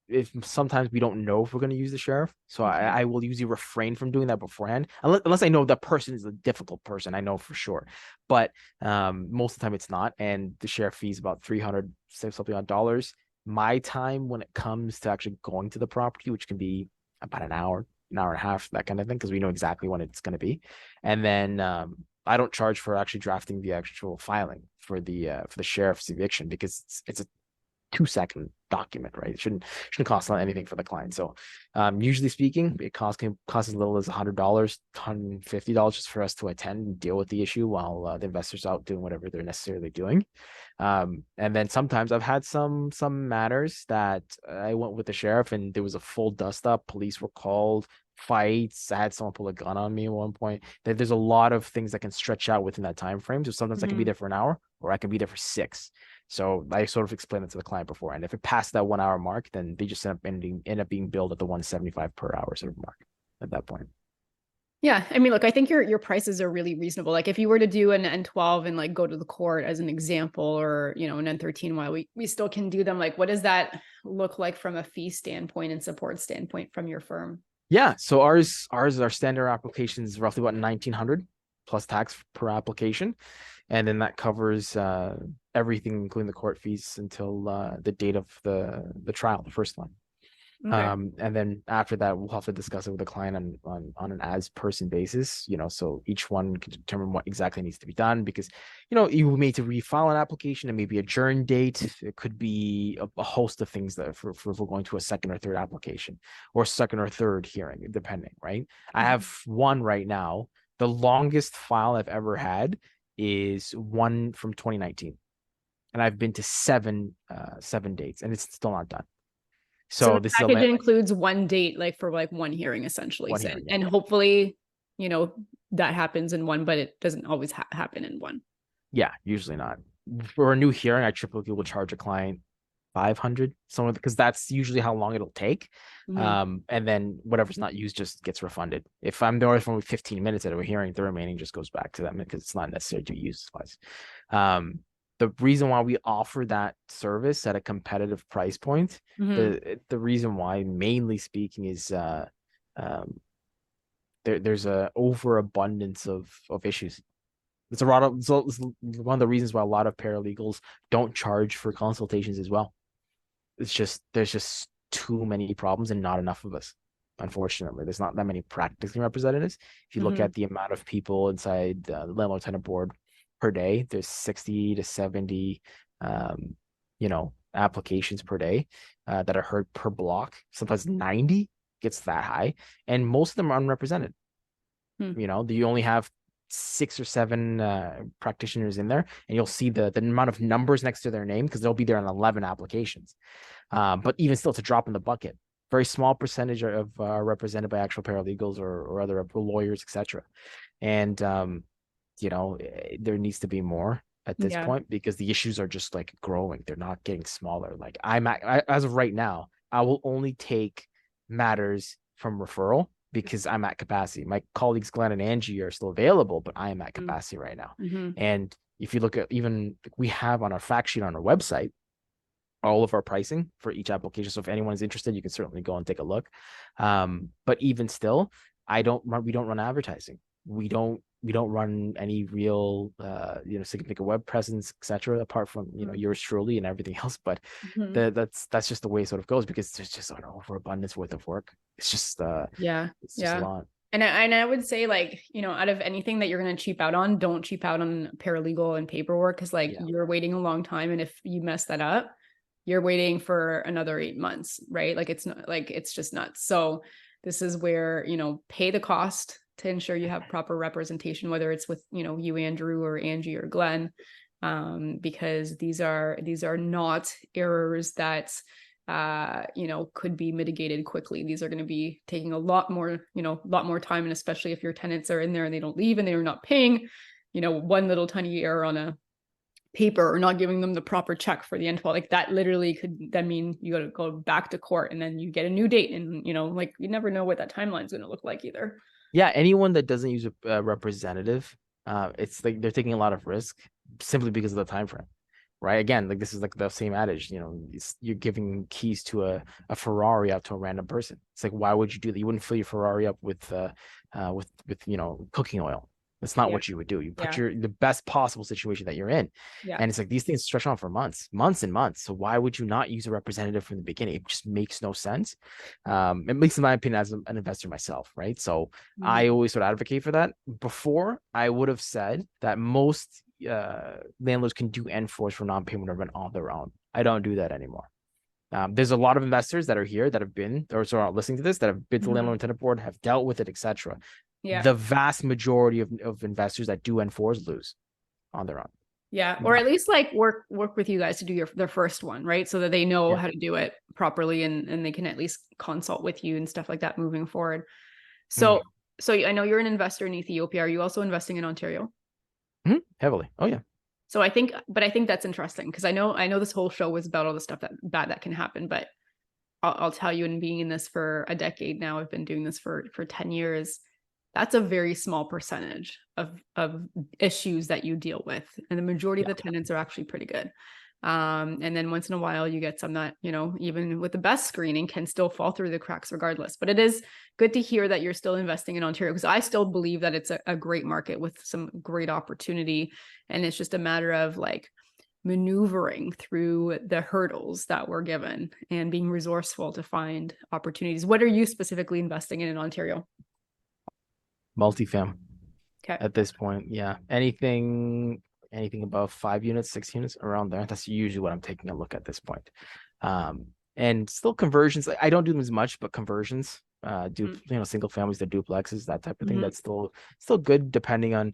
S3: if sometimes we don't know if we're going to use the sheriff, so I will usually refrain from doing that beforehand, unless I know that person is a difficult person. I know for sure, but most of the time it's not, and the sheriff fee is about $300 something odd dollars. My time when it comes to actually going to the property, which can be about an hour and a half, that kind of thing, because we know exactly when it's going to be, and then I don't charge for actually drafting the actual filing for the sheriff's eviction because it's a 2-second document, right? It shouldn't cost anything for the client. So usually speaking, it can cost as little as $100, $150 just for us to attend and deal with the issue while the investor's out doing whatever they're necessarily doing. And then sometimes I've had some matters that I went with the sheriff and there was a full dust up. Police were called, fights. I had someone pull a gun on me at one point. There's a lot of things that can stretch out within that time frame. So sometimes I can be there for an hour, or I can be there for 6. So I sort of explain it to the client before, and if it passed that 1 hour mark, then they just end up being billed at the 175 per hour sort of mark at that point.
S2: Yeah, I mean, look, I think your prices are really reasonable. Like if you were to do an N12 and like go to the court as an example, or an N13, while we still can do them, like what does that look like from a fee standpoint and support standpoint from your firm?
S3: Yeah. So our standard application is roughly about 1,900 plus tax per application. And then that covers everything, including the court fees until the date of the trial, the first one.
S2: Okay.
S3: And then after that, we'll have to discuss it with the client on an as person basis, so each one can determine what exactly needs to be done because, you may need to refile an application and maybe adjourn date. It could be a host of things that for we're going to a second or third application or second or third hearing, depending, right? I have one right now. The longest file I've ever had is one from 2019. And I've been to seven dates and it's still not done.
S2: So
S3: So
S2: the
S3: this is
S2: package includes one date, like for like one hearing, essentially.
S3: One hearing, yeah.
S2: And hopefully, that happens in one, but it doesn't always happen in one.
S3: Yeah, usually not. For a new hearing, I typically will charge a client 500, because that's usually how long it'll take. And then whatever's not used just gets refunded. If I'm there for only 15 minutes at a hearing, the remaining just goes back to them because it's not necessary to use. The reason why we offer that service at a competitive price point, the reason why, mainly speaking, is there's a overabundance of issues. It's one of the reasons why a lot of paralegals don't charge for consultations as well. There's just too many problems and not enough of us. Unfortunately, there's not that many practicing representatives. If you look at the amount of people inside the landlord tenant board per day, there's 60 to 70 applications per day that are heard per block. Sometimes 90 gets that high, and most of them are unrepresented. You only have 6 or 7 practitioners in there, and you'll see the amount of numbers next to their name because they'll be there on 11 applications. But even still, it's a drop in the bucket. Very small percentage of represented by actual paralegals or other lawyers, etc. And there needs to be more at this point because the issues are just like growing. They're not getting smaller. Like as of right now, I will only take matters from referral because I'm at capacity. My colleagues Glenn and Angie are still available, but I am at capacity right now. And if you look at, even we have on our fact sheet on our website all of our pricing for each application. So if anyone is interested, you can certainly go and take a look. But even still, we don't run advertising. We don't run any real significant web presence, etc., apart from yours truly and everything else. But that's just the way it sort of goes because there's just an overabundance worth of work. It's just it's just a lot.
S2: And I would say, like, out of anything that you're going to cheap out on, don't cheap out on paralegal and paperwork because you're waiting a long time, and if you mess that up, you're waiting for another 8 months, right? Like it's just nuts. So this is where, pay the cost to ensure you have proper representation, whether it's with, you, Andrew, or Angie or Glenn, because these are not errors that, could be mitigated quickly. These are going to be taking a lot more time. And especially if your tenants are in there and they don't leave and they're not paying, one little tiny error on a paper or not giving them the proper check for the N12, like that literally could then mean you got to go back to court and then you get a new date, and you never know what that timeline is going to look like either.
S3: Yeah, anyone that doesn't use a representative, it's like they're taking a lot of risk simply because of the time frame, right? Again, like this is like the same adage, you're giving keys to a Ferrari out to a random person. It's like, why would you do that? You wouldn't fill your Ferrari up with cooking oil. That's not what you would do. You put the best possible situation that you're in. And it's like these things stretch on for months and months. So why would you not use a representative from the beginning? It just makes no sense. At least in my opinion, as an investor myself, right? So I always sort of advocate for that. Before, I would have said that most landlords can do N4s for non-payment of rent on their own. I don't do that anymore. There's a lot of investors that are here that have been, or so are listening to this, that have been to the landlord tenant board, have dealt with it, etc. The vast majority of investors that do N4s lose on their own.
S2: Yeah. Or at least like work with you guys to do their first one, right? So that they know how to do it properly and they can at least consult with you and stuff like that moving forward. So I know you're an investor in Ethiopia. Are you also investing in Ontario?
S3: Heavily. Oh yeah.
S2: So I think that's interesting because I know this whole show was about all the stuff that can happen, but I'll tell you, and being in this for a decade now, I've been doing this for 10 years. That's a very small percentage of issues that you deal with. And the majority of the tenants are actually pretty good. And then once in a while you get some that, you know, even with the best screening can still fall through the cracks regardless. But it is good to hear that you're still investing in Ontario, because I still believe that it's a great market with some great opportunity. And it's just a matter of like maneuvering through the hurdles that we're given and being resourceful to find opportunities. What are you specifically investing in Ontario?
S3: Multifam.
S2: Okay.
S3: At this point, yeah. Anything above 5 units, 6 units, around there. That's usually what I'm taking a look at this point. And still conversions. I don't do them as much, but conversions, single families, the duplexes, that type of thing. That's still good, depending on,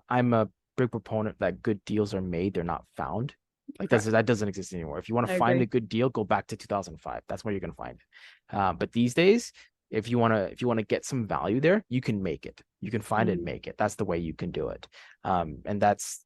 S3: I'm a big proponent that good deals are made, they're not found. Like that doesn't exist anymore. If you want to find a good deal, go back to 2005. That's where you're gonna find it. But these days, if you want to get some value there, you can make it. You can find it and make it. That's the way you can do it. And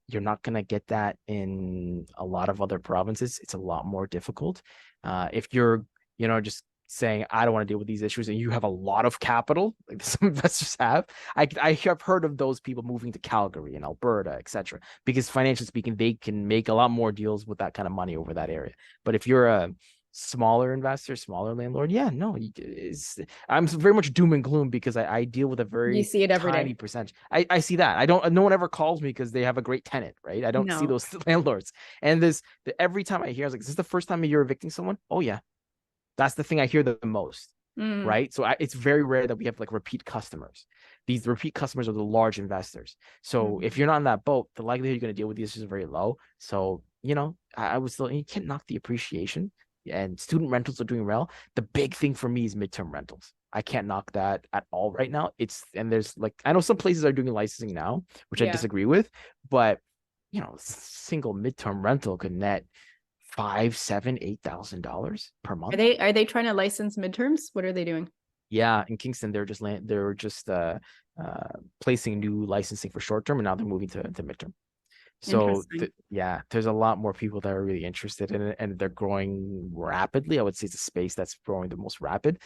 S3: you're not going to get that in a lot of other provinces. It's a lot more difficult. If you're, just saying, I don't want to deal with these issues, and you have a lot of capital, like some investors have, I have heard of those people moving to Calgary and Alberta, etc. Because financially speaking, they can make a lot more deals with that kind of money over that area. But if you're a smaller investor, smaller landlord, I'm very much doom and gloom, because I deal with a very
S2: see it every
S3: tiny
S2: day.
S3: percentage. I see that. No one ever calls me because they have a great tenant, right? I don't see those landlords. And every time I hear, I was like, is this the first time you're evicting someone? Oh yeah. That's the thing I hear the most, right? So it's very rare that we have like repeat customers. These repeat customers are the large investors. So if you're not in that boat, the likelihood you're going to deal with these is very low. So, I was still, you can't knock the appreciation, and student rentals are doing well. The big thing for me is midterm rentals. I can't knock that at all right now. There's like, I know some places are doing licensing now, which I disagree with, but single midterm rental could net $5,000, $7,000, $8,000 per month.
S2: Are they trying to license midterms? What are they doing?
S3: Yeah, in Kingston, they're just placing new licensing for short term, and now they're moving to midterm. So there's a lot more people that are really interested in it, and they're growing rapidly. I would say it's a space that's growing the most rapid.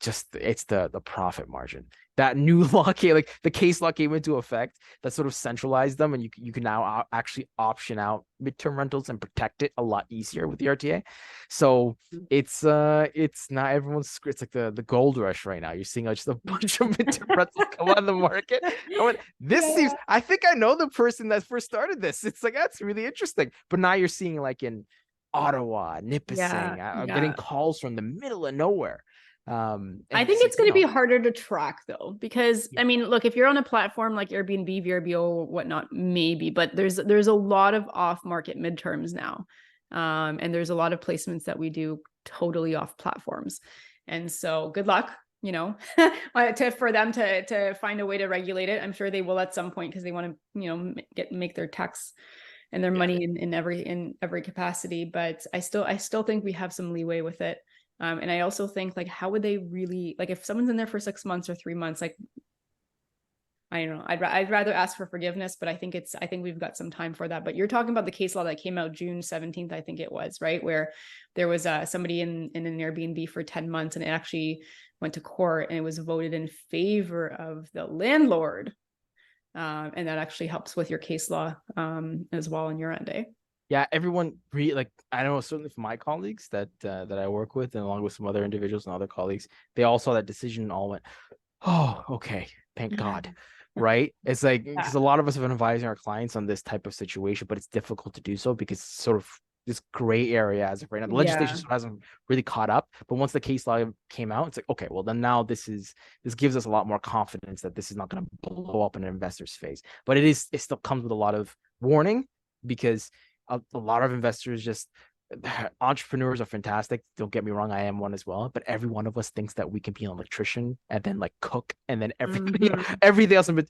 S3: It's the profit margin. That new law came, like the case law came into effect that sort of centralized them, and you can now actually option out midterm rentals and protect it a lot easier with the RTA. So it's not everyone's. It's like the gold rush right now. You're seeing just a bunch of midterm rentals come on the market. Seems. I think I know the person that first started this. It's like, that's really interesting. But now you're seeing like in Ottawa, Nipissing, getting calls from the middle of nowhere.
S2: I think it's going to be harder to track though, because I mean, look, if you're on a platform like Airbnb, VRBO, whatnot, maybe, but there's a lot of off-market midterms now, and there's a lot of placements that we do totally off platforms, and so good luck, for them to find a way to regulate it. I'm sure they will at some point, because they want to make their tax and their money in every capacity. But I still think we have some leeway with it. And I also think, like, how would they really, like, if someone's in there for 6 months or 3 months, like, I don't know, I'd rather ask for forgiveness, but I think we've got some time for that. But you're talking about the case law that came out June 17th, I think it was, right? Where there was somebody in an Airbnb for 10 months, and it actually went to court, and it was voted in favor of the landlord. And that actually helps with your case law as well on your end, eh?
S3: Yeah, everyone I know, certainly for my colleagues that I work with, and along with some other individuals and other colleagues, they all saw that decision and all went, oh, okay, thank God. Right? It's like, because a lot of us have been advising our clients on this type of situation, but it's difficult to do so because it's sort of this gray area as of right now. The legislation hasn't really caught up, but once the case law came out, it's like, okay, well then now this gives us a lot more confidence that this is not going to blow up in an investor's face. But it still comes with a lot of warning, because a lot of investors entrepreneurs are fantastic. Don't get me wrong, I am one as well. But every one of us thinks that we can be an electrician and then like cook and then everything else. But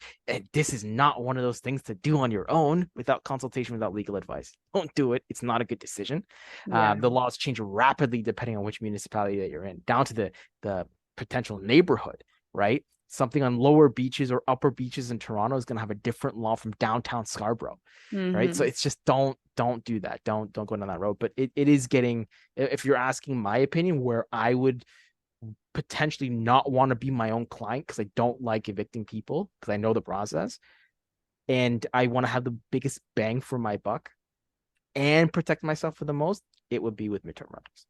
S3: this is not one of those things to do on your own without consultation, without legal advice. Don't do it. It's not a good decision. The laws change rapidly depending on which municipality that you're in, down to the potential neighborhood, right? Something on lower beaches or upper beaches in Toronto is going to have a different law from downtown Scarborough, right? So it's just don't do that. Don't go down that road. But it is getting, if you're asking my opinion, where I would potentially not want to be my own client, because I don't like evicting people, because I know the process, and I want to have the biggest bang for my buck, and protect myself for the most, it would be with midterm rentals.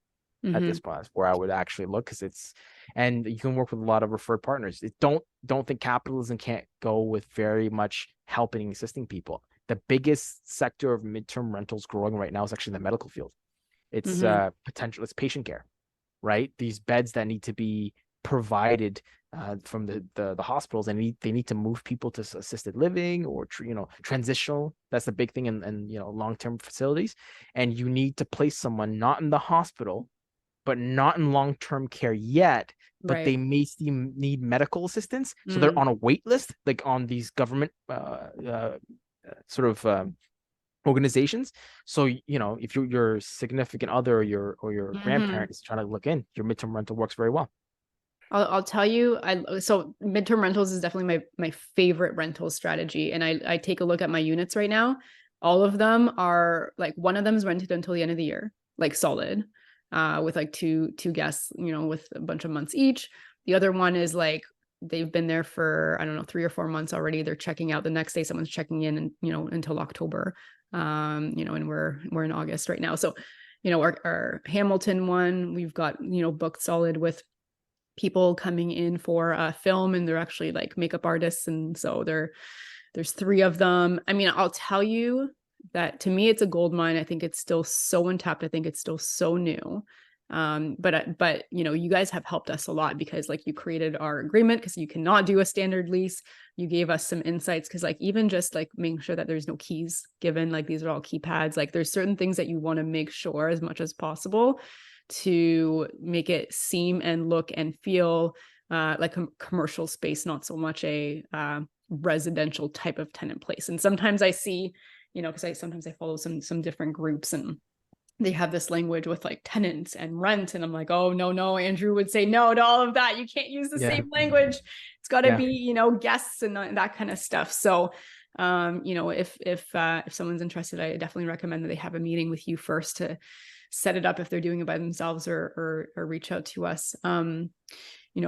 S3: At this point, that's where I would actually look, because and you can work with a lot of referred partners. Don't think capitalism can't go with very much helping assisting people. The biggest sector of midterm rentals growing right now is actually the medical field. It's it's patient care, right? These beds that need to be provided from the hospitals, and they need to move people to assisted living or transitional. That's the big thing in long-term facilities, and you need to place someone not in the hospital, but not in long-term care yet, but they may still need medical assistance. So they're on a wait list, like on these government organizations. So, if your significant other or your grandparent is trying to look in, your midterm rental works very well.
S2: I'll tell you, so midterm rentals is definitely my favorite rental strategy. And I take a look at my units right now. All of them are like, one of them is rented until the end of the year, like solid. With like two guests, with a bunch of months each. The other one is like, they've been there for, I don't know, 3 or 4 months already. They're checking out the next day. Someone's checking in, and, until October, and we're in August right now. So, our Hamilton one, we've got, booked solid with people coming in for a film, and they're actually like makeup artists. And so there's 3 of them. I mean, I'll tell you that to me, it's a gold mine. I think it's still so untapped. I think it's still so new. But you guys have helped us a lot, because like you created our agreement, because you cannot do a standard lease. You gave us some insights, because like even just like making sure that there's no keys given, like these are all keypads. Like there's certain things that you want to make sure as much as possible to make it seem and look and feel like a commercial space, not so much a residential type of tenant place. And sometimes I see, because sometimes I follow some different groups, and they have this language with like tenants and rent. And I'm like, oh, no, Andrew would say no to all of that. You can't use the same language. It's got to be, guests and that kind of stuff. So, if someone's interested, I definitely recommend that they have a meeting with you first to set it up if they're doing it by themselves, or reach out to us,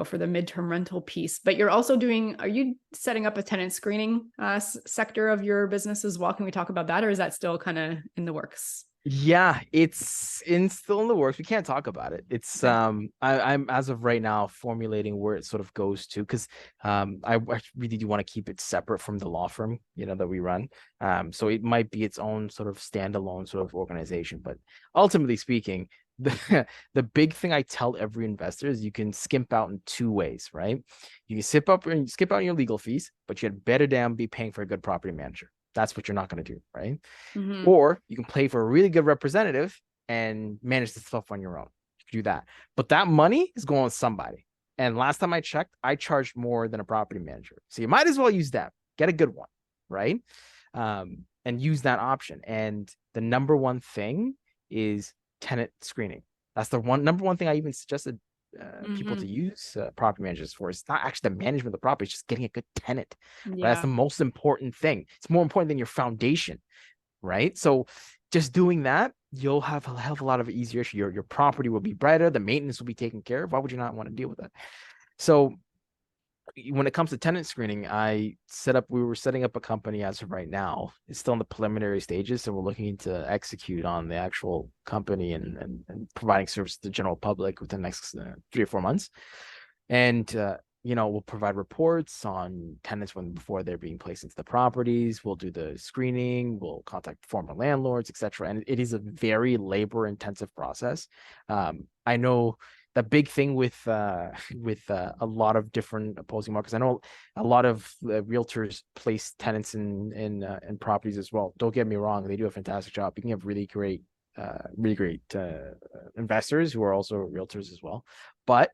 S2: for the midterm rental piece. But you're also are you setting up a tenant screening sector of your business as well? Can we talk about that, or is that still kind of in the works?
S3: Yeah, it's still in the works. We can't talk about it. It's I'm as of right now formulating where it sort of goes to, because I really do want to keep it separate from the law firm that we run. So it might be its own sort of standalone sort of organization. But ultimately speaking, the big thing I tell every investor is you can skimp out in 2 ways, right? You can skip out on your legal fees, but you had better damn be paying for a good property manager. That's what you're not going to do, right? Or you can pay for a really good representative and manage the stuff on your own. You can do that. But that money is going to somebody. And last time I checked, I charged more than a property manager. So you might as well use that. Get a good one, right? And use that option. And the number one thing is tenant screening. That's the number one thing I even suggested people to use property managers for. It's not actually the management of the property, it's just getting a good tenant. Right? That's the most important thing. It's more important than your foundation, right? So just doing that, you'll have a hell of a lot of easier. Your property will be brighter, the maintenance will be taken care of. Why would you not want to deal with that? So when it comes to tenant screening, we were setting up a company as of right now. It's still in the preliminary stages, so we're looking to execute on the actual company and providing service to the general public within the next 3 or 4 months. And we'll provide reports on tenants before they're being placed into the properties. We'll do the screening. We'll contact former landlords, etc. And it is a very labor-intensive process. I know the big thing with a lot of different opposing markets. I know a lot of realtors place tenants in properties as well. Don't get me wrong; they do a fantastic job. You can have really great investors who are also realtors as well. But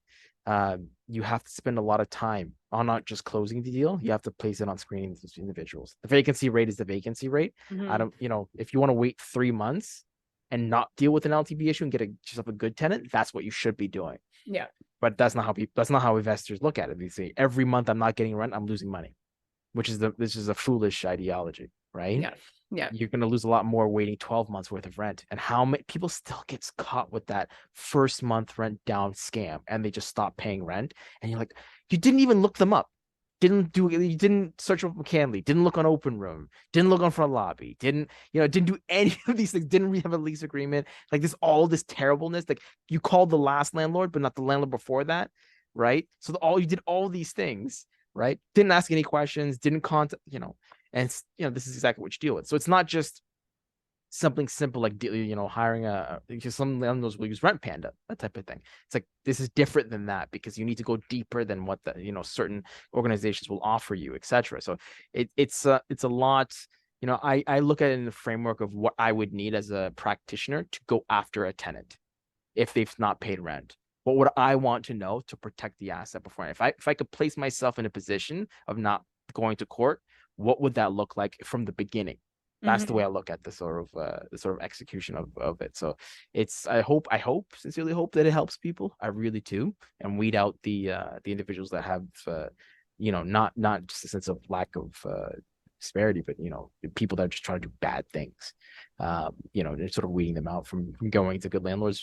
S3: you have to spend a lot of time on not just closing the deal. You have to place it on screening these individuals. The vacancy rate is the vacancy rate. I don't, if you want to wait 3 months and not deal with an LTV issue and get yourself a good tenant, that's what you should be doing.
S2: Yeah.
S3: But that's not how investors look at it. They say every month I'm not getting rent, I'm losing money, this is a foolish ideology, right?
S2: Yeah. Yeah.
S3: You're going to lose a lot more waiting 12 months worth of rent. And how many people still gets caught with that first month rent down scam, and they just stop paying rent. And you're like, you didn't even look them up. you didn't search up McKinley, didn't look on Open Room, didn't look on Front Lobby, didn't do any of these things, didn't have a lease agreement, like all this terribleness. Like you called the last landlord, but not the landlord before that, right? So you did all these things, right? Didn't ask any questions, didn't contact, and this is exactly what you deal with. So it's not just something simple like hiring because some landlords will use Rent Panda, that type of thing. It's like this is different than that because you need to go deeper than what the certain organizations will offer you, etc. So it's a lot. I look at it in the framework of what I would need as a practitioner to go after a tenant if they've not paid rent. What would I want to know to protect the asset before? If I could place myself in a position of not going to court, what would that look like from the beginning? That's the way I look at the sort of execution of it. So I sincerely hope that it helps people. I really do, and weed out the individuals that have not just a sense of lack of disparity, but people that are just trying to do bad things. They're sort of weeding them out from going to good landlords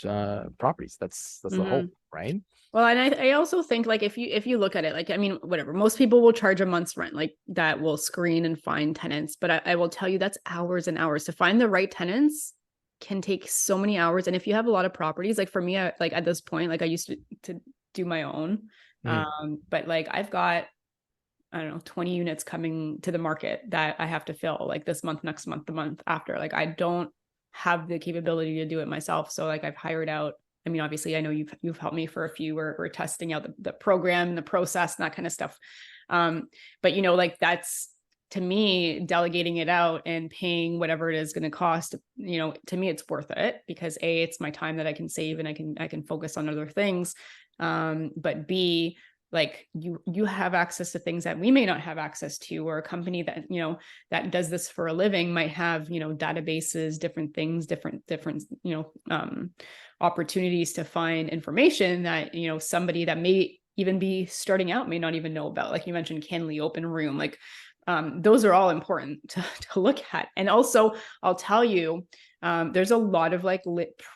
S3: properties. That's the hope, right?
S2: Well, and I also think like if you look at it, like, I mean, whatever, most people will charge a month's rent, like that will screen and find tenants. But I will tell you that's hours and hours to find the right tenants can take so many hours. And if you have a lot of properties, like for me, like at this point, like I used to do my own, but like I've got, I don't know, 20 units coming to the market that I have to fill like this month, next month, the month after. Like I don't have the capability to do it myself. So like I've hired out. I mean, obviously I know you've helped me for a few. We're testing out the program and the process and that kind of stuff. But like that's, to me, delegating it out and paying whatever it is going to cost, to me, it's worth it because A, it's my time that I can save and I can focus on other things. But B, like you have access to things that we may not have access to, or a company that, that does this for a living might have, databases, different things, different, opportunities to find information that, somebody that may even be starting out may not even know about. Like you mentioned, Canley, Open Room, like those are all important to look at. And also I'll tell you, there's a lot of like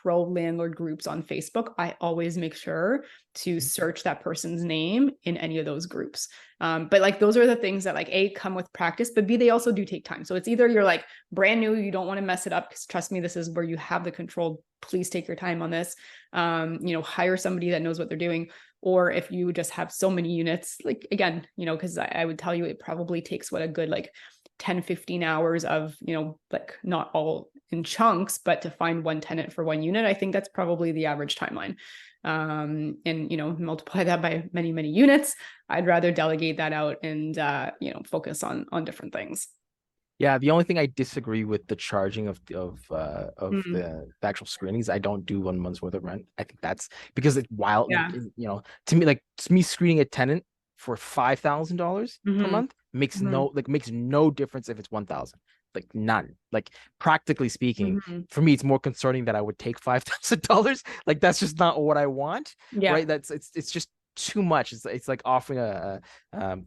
S2: pro landlord groups on Facebook. I always make sure to search that person's name in any of those groups. But like, those are the things that like A, come with practice, but B, they also do take time. So it's either you're like brand new, you don't want to mess it up, because trust me, this is where you have the control. Please take your time on this. Hire somebody that knows what they're doing. Or if you just have so many units, like, again, because I would tell you it probably takes a good like 10, 15 hours of, like not all in chunks, but to find one tenant for one unit. I think that's probably the average timeline. And, multiply that by many, many units. I'd rather delegate that out and, focus on different things.
S3: Yeah, the only thing I disagree with the charging of the actual screenings. I don't do 1 month's worth of rent. I think that's because it's wild.
S2: Yeah.
S3: To me screening a tenant for $5,000 per month makes no difference if it's 1,000. Like none. Like practically speaking, for me, it's more concerning that I would take $5,000. Like that's just not what I want.
S2: Yeah.
S3: Right. It's just too much. It's like offering a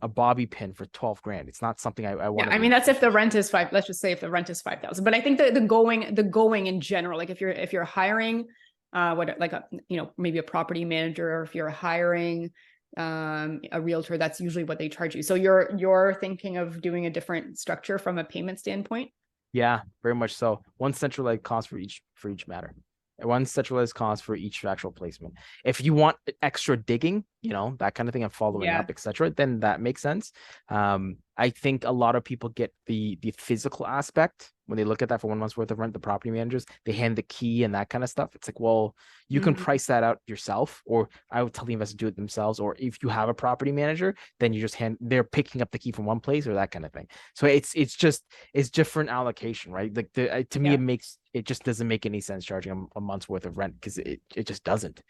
S3: bobby pin for 12 grand. It's not something I want.
S2: Yeah, I mean, that's if the rent is let's just say if the rent is 5,000. But I think the going in general, like if you're hiring maybe a property manager, or if you're hiring a realtor, that's usually what they charge you. So you're thinking of doing a different structure from a payment standpoint?
S3: Yeah, very much so. One centralized cost for each matter. One centralized cost for each actual placement. If you want extra digging, that kind of thing, and following up, etc., then that makes sense. I think a lot of people get the physical aspect when they look at that for 1 month's worth of rent. The property managers, they hand the key and that kind of stuff. It's like, well, you can price that out yourself, or I would tell the investor to do it themselves. Or if you have a property manager, then you just they're picking up the key from one place, or that kind of thing. So it's different allocation, right? Like to me, it just doesn't make any sense charging a month's worth of rent, because it just doesn't,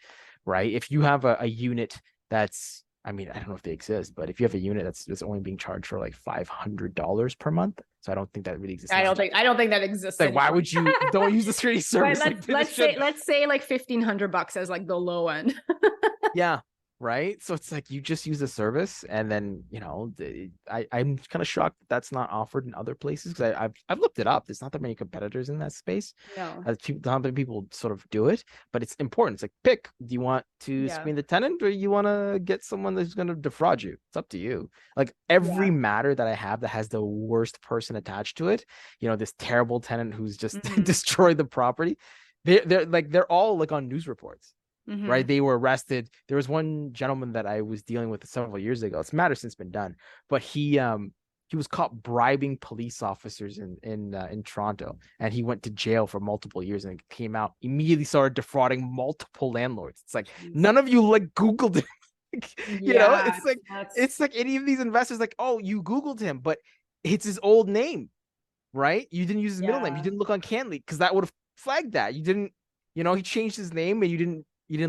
S3: right? If you have a unit that's, I mean, I don't know if they exist, but if you have a unit that's only being charged for like $500 per month, so I don't think that really exists.
S2: I don't think that exists.
S3: Like, why would you don't use the security service?
S2: Let's say like $1,500 as like the low end.
S3: Yeah. right? So it's like you just use the service, and then I'm kind of shocked that that's not offered in other places, because I've looked it up. There's not that many competitors in that space.
S2: No.
S3: Not many people sort of do it, but it's important. It's like, pick. Do you want to
S2: Yeah.
S3: screen the tenant, or you want to get someone that's going to defraud you? It's up to you. Like every matter that I have that has the worst person attached to it, this terrible tenant who's just destroyed the property. They're all like on news reports. Right, they were arrested. There was one gentleman that I was dealing with several years ago. It's a matter since been done, but he was caught bribing police officers in Toronto, and he went to jail for multiple years, and came out, immediately started defrauding multiple landlords. It's like, none of you like Googled him. It's like any of these investors, like, oh, you Googled him, but it's his old name, right? You didn't use his middle name. You didn't look on Canly, because that would have flagged that. You didn't, he changed his name, and you didn't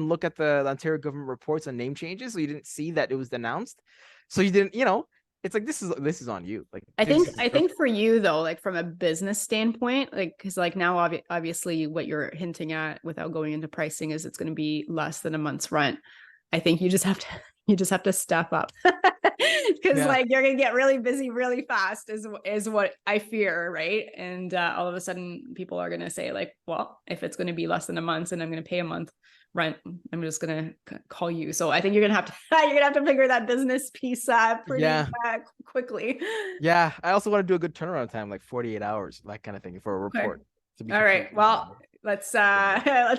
S3: look at the Ontario government reports on name changes, so you didn't see that it was announced. So you didn't, it's like, this is on you. Like,
S2: I think for you though, like from a business standpoint, like, because like now obviously what you're hinting at without going into pricing is it's going to be less than a month's rent. I think you just have to step up, because like you're gonna get really busy really fast is what I fear, right? And all of a sudden people are gonna say like, well, if it's going to be less than a month and I'm going to pay a month rent, I'm just gonna call you. So I think you're gonna have to figure that business piece pretty quickly.
S3: Yeah, I also want to do a good turnaround time, like 48 hours, that kind of thing, for a report.
S2: Okay. All right. Well, let's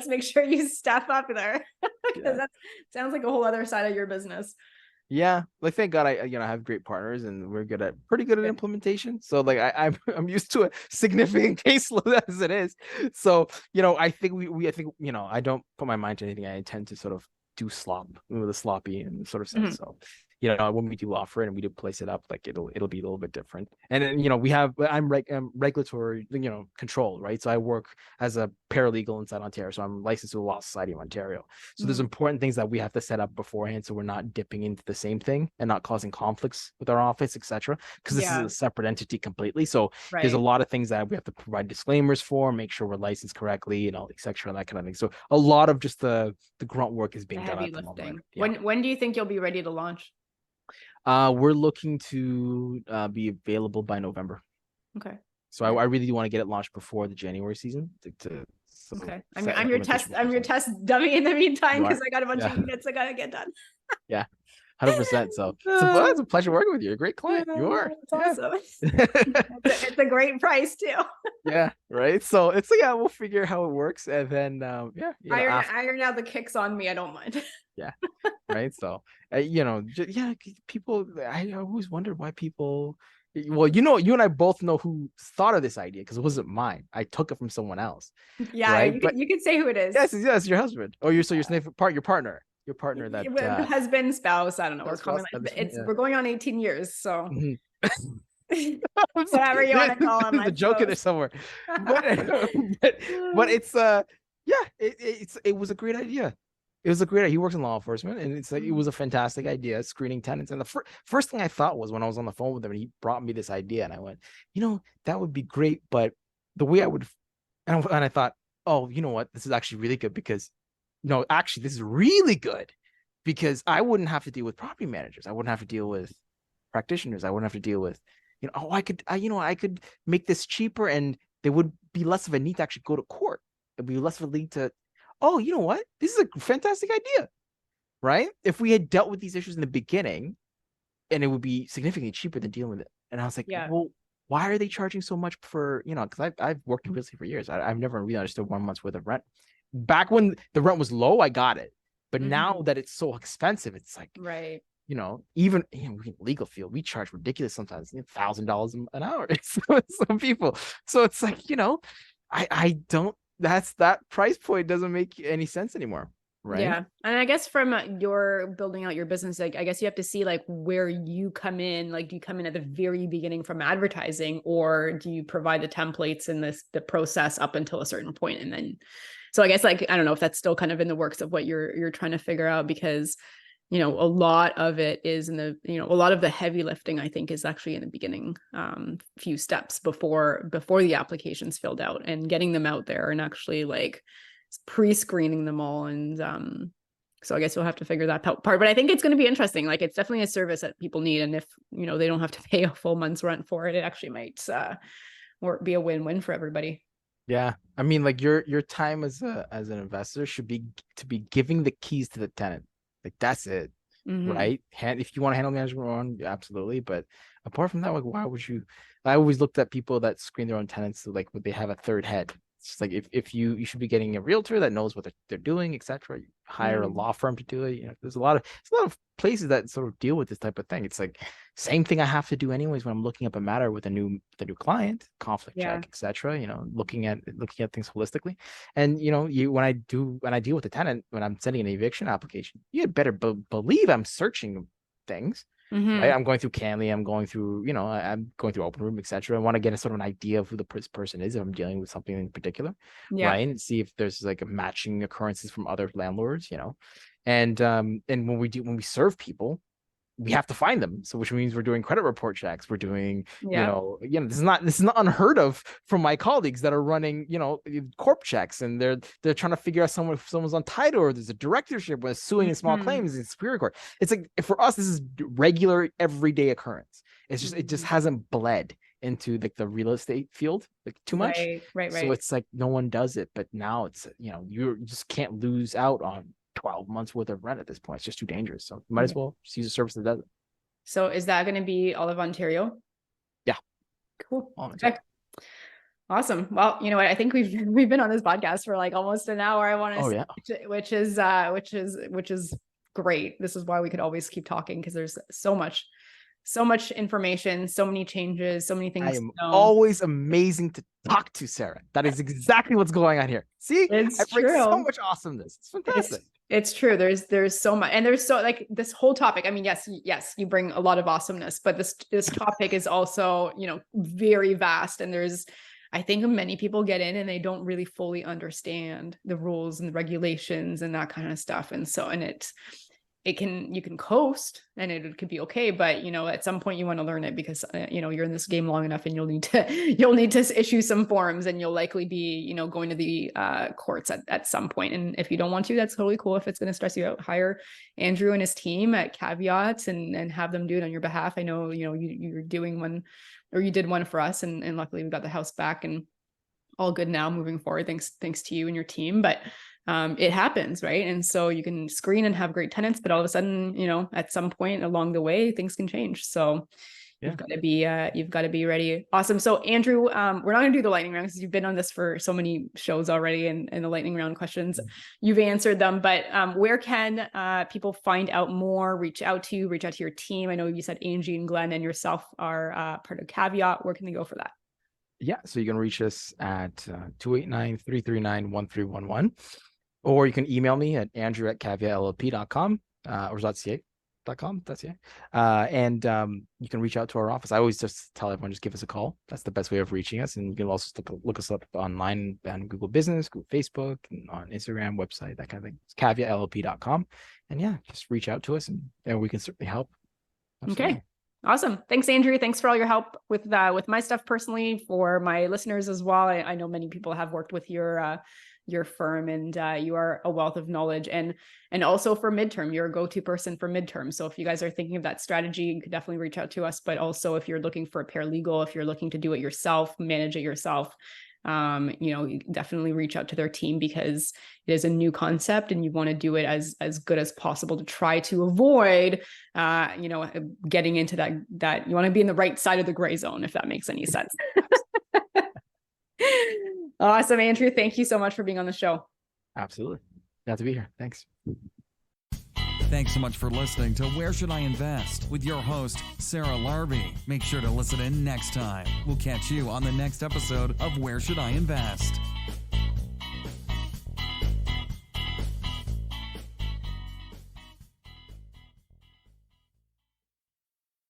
S2: make sure you step up there, because that sounds like a whole other side of your business.
S3: Yeah, like, thank God I have great partners, and we're pretty good at implementation. So like I'm used to a significant caseload as it is. So I think I don't put my mind to anything. I tend to sort of do slop with a sloppy and sort of sense. So when we do offer it and we do place it up, like it'll be a little bit different. And then I'm regulatory controlled, right? So I work as a paralegal inside Ontario, so I'm licensed to the Law Society of Ontario. So there's important things that we have to set up beforehand, so we're not dipping into the same thing and not causing conflicts with our office, etc. Because this is a separate entity completely. So there's a lot of things that we have to provide disclaimers for, make sure we're licensed correctly, and all etc. and that kind of thing. So a lot of just the grunt work is being done at the moment.
S2: When do you think you'll be ready to launch?
S3: We're looking to be available by November.
S2: Okay.
S3: So I really do want to get it launched before the January season.
S2: Okay. I'm your test dummy in the meantime, because I got a bunch of units I gotta get done.
S3: Yeah. 100%. So it's a pleasure working with you. You're a great client. You are.
S2: It's awesome. It's a great price too.
S3: Yeah. Right. So it's we'll figure how it works, and then
S2: iron out the kicks on me. I don't mind.
S3: Yeah. Right. So people. I always wondered why people. Well, you and I both know who thought of this idea, because it wasn't mine. I took it from someone else.
S2: Yeah, right? you can say who it is.
S3: Yes, your husband. Oh, your partner. Your partner that
S2: husband, spouse, I don't know. We're going on 18 years, so whatever you want to call him.
S3: There's a joke in there somewhere. But it's it was a great idea. It was a great idea. He works in law enforcement, and it's like it was a fantastic idea, screening tenants. And the first thing I thought was, when I was on the phone with him and he brought me this idea, and I went, that would be great, but the way I would, and I thought, oh, you know what, this is actually really good, because actually this is really good, because I wouldn't have to deal with property managers. I wouldn't have to deal with practitioners. I wouldn't have to deal with, I could make this cheaper, and there would be less of a need to actually go to court. It'd be less of a need to, oh, you know what? This is a fantastic idea, right? If we had dealt with these issues in the beginning, and it would be significantly cheaper than dealing with it. And I was like, well, why are they charging so much for, because I've worked in real estate for years. I've never really understood 1 month's worth of rent. Back when the rent was low, I got it. But now that it's so expensive, it's like,
S2: right.
S3: Even in legal field, we charge ridiculous sometimes, $1,000 an hour. Some people. So it's like, I don't, that price point doesn't make any sense anymore. Right. Yeah.
S2: And I guess from your building out your business, like, I guess you have to see like where you come in. Like, do you come in at the very beginning from advertising, or do you provide the templates and the process up until a certain point? And then, so I guess, like, I don't know if that's still kind of in the works of what you're trying to figure out, because, a lot of it is in the, a lot of the heavy lifting, I think, is actually in the beginning, few steps before the application's filled out, and getting them out there, and actually like pre-screening them all, and So I guess we'll have to figure that part. But I think it's going to be interesting. Like, it's definitely a service that people need. And if, they don't have to pay a full month's rent for it, it actually might or be a win-win for everybody.
S3: Yeah. I mean, like your time as an investor should be to be giving the keys to the tenant. Like, that's it. Right. If you want to handle management on, absolutely. But apart from that, like, why would you? I always looked at people that screen their own tenants, so like, would they have a third head? It's just like, if you should be getting a realtor that knows what they're doing, etc. You hire a law firm to do it. There's a lot of places that sort of deal with this type of thing. It's like same thing I have to do anyways when I'm looking up a matter with a new client, conflict check, etc. Looking at things holistically. And when I deal with the tenant, when I'm sending an eviction application, you had better believe I'm searching things. Right? I'm going through Canly, I'm going through, I'm going through Open Room, etc. I want to get a sort of an idea of who the person is if I'm dealing with something in particular, right? And see if there's like a matching occurrences from other landlords, and when we serve people, we have to find them. So which means we're doing credit report checks. We're doing, this is not unheard of from my colleagues that are running, corp checks, and they're trying to figure out if someone's untitled or there's a directorship with suing in small claims in Superior Court. It's like, for us, this is regular everyday occurrence. It's just, it just hasn't bled into like the real estate field like too much.
S2: Right.
S3: So it's like no one does it, but now it's, you just can't lose out on 12 months worth of rent at this point. It's just too dangerous. So you might as well just use a service that does it.
S2: So is that going to be all of Ontario?
S3: Yeah.
S2: Cool. Okay. Awesome. Well, you know what? I think we've been on this podcast for like almost an hour. I want to say, which is great. This is why we could always keep talking, because there's so much information, so many changes, so many things.
S3: I am always amazing to talk to, Sarah. That is exactly what's going on here. See,
S2: it's
S3: true. So much awesomeness. It's fantastic.
S2: It's true. There's so much, and there's so like this whole topic. I mean, yes, you bring a lot of awesomeness, but this topic is also, very vast, and I think many people get in and they don't really fully understand the rules and the regulations and that kind of stuff. And so, you can coast and it could be okay, but at some point you want to learn it, because you're in this game long enough, and you'll need to issue some forms, and you'll likely be going to the courts at some point. And if you don't want to, that's totally cool. If it's going to stress you out, hire Andrew and his team at Caveats and have them do it on your behalf. I know you're doing one, or you did one for us, and luckily we got the house back and all good now moving forward, thanks to you and your team. But it happens, right? And so you can screen and have great tenants, but all of a sudden, at some point along the way, things can change. So you've got to be ready. Awesome. So Andrew, we're not going to do the lightning round because you've been on this for so many shows already, and the lightning round questions, you've answered them. But where can people find out more, reach out to your team? I know you said Angie and Glenn and yourself are part of Caveat. Where can they go for that?
S3: Yeah, so you can reach us at 289-339-1311. Or you can email me at andrew@caveatllp.com or .ca.com. And you can reach out to our office. I always just tell everyone, just give us a call. That's the best way of reaching us. And you can also look us up online on Google Business, Google Facebook, and on Instagram, website, that kind of thing. It's caveatllp.com. And just reach out to us, and we can certainly help. Absolutely.
S2: Okay. Awesome. Thanks, Andrew. Thanks for all your help with my stuff personally, for my listeners as well. I know many people have worked with your firm, and you are a wealth of knowledge, and also for Midterm, you're a go-to person for Midterm. So if you guys are thinking of that strategy, you could definitely reach out to us. But also if you're looking for a paralegal, if you're looking to do it yourself, manage it yourself, you definitely reach out to their team, because it is a new concept and you want to do it as good as possible to try to avoid, getting into that you want to be in the right side of the gray zone, if that makes any sense. Awesome, Andrew. Thank you so much for being on the show.
S3: Absolutely. Glad to be here. Thanks.
S1: Thanks so much for listening to Where Should I Invest with your host, Sarah Larby. Make sure to listen in next time. We'll catch you on the next episode of Where Should I Invest?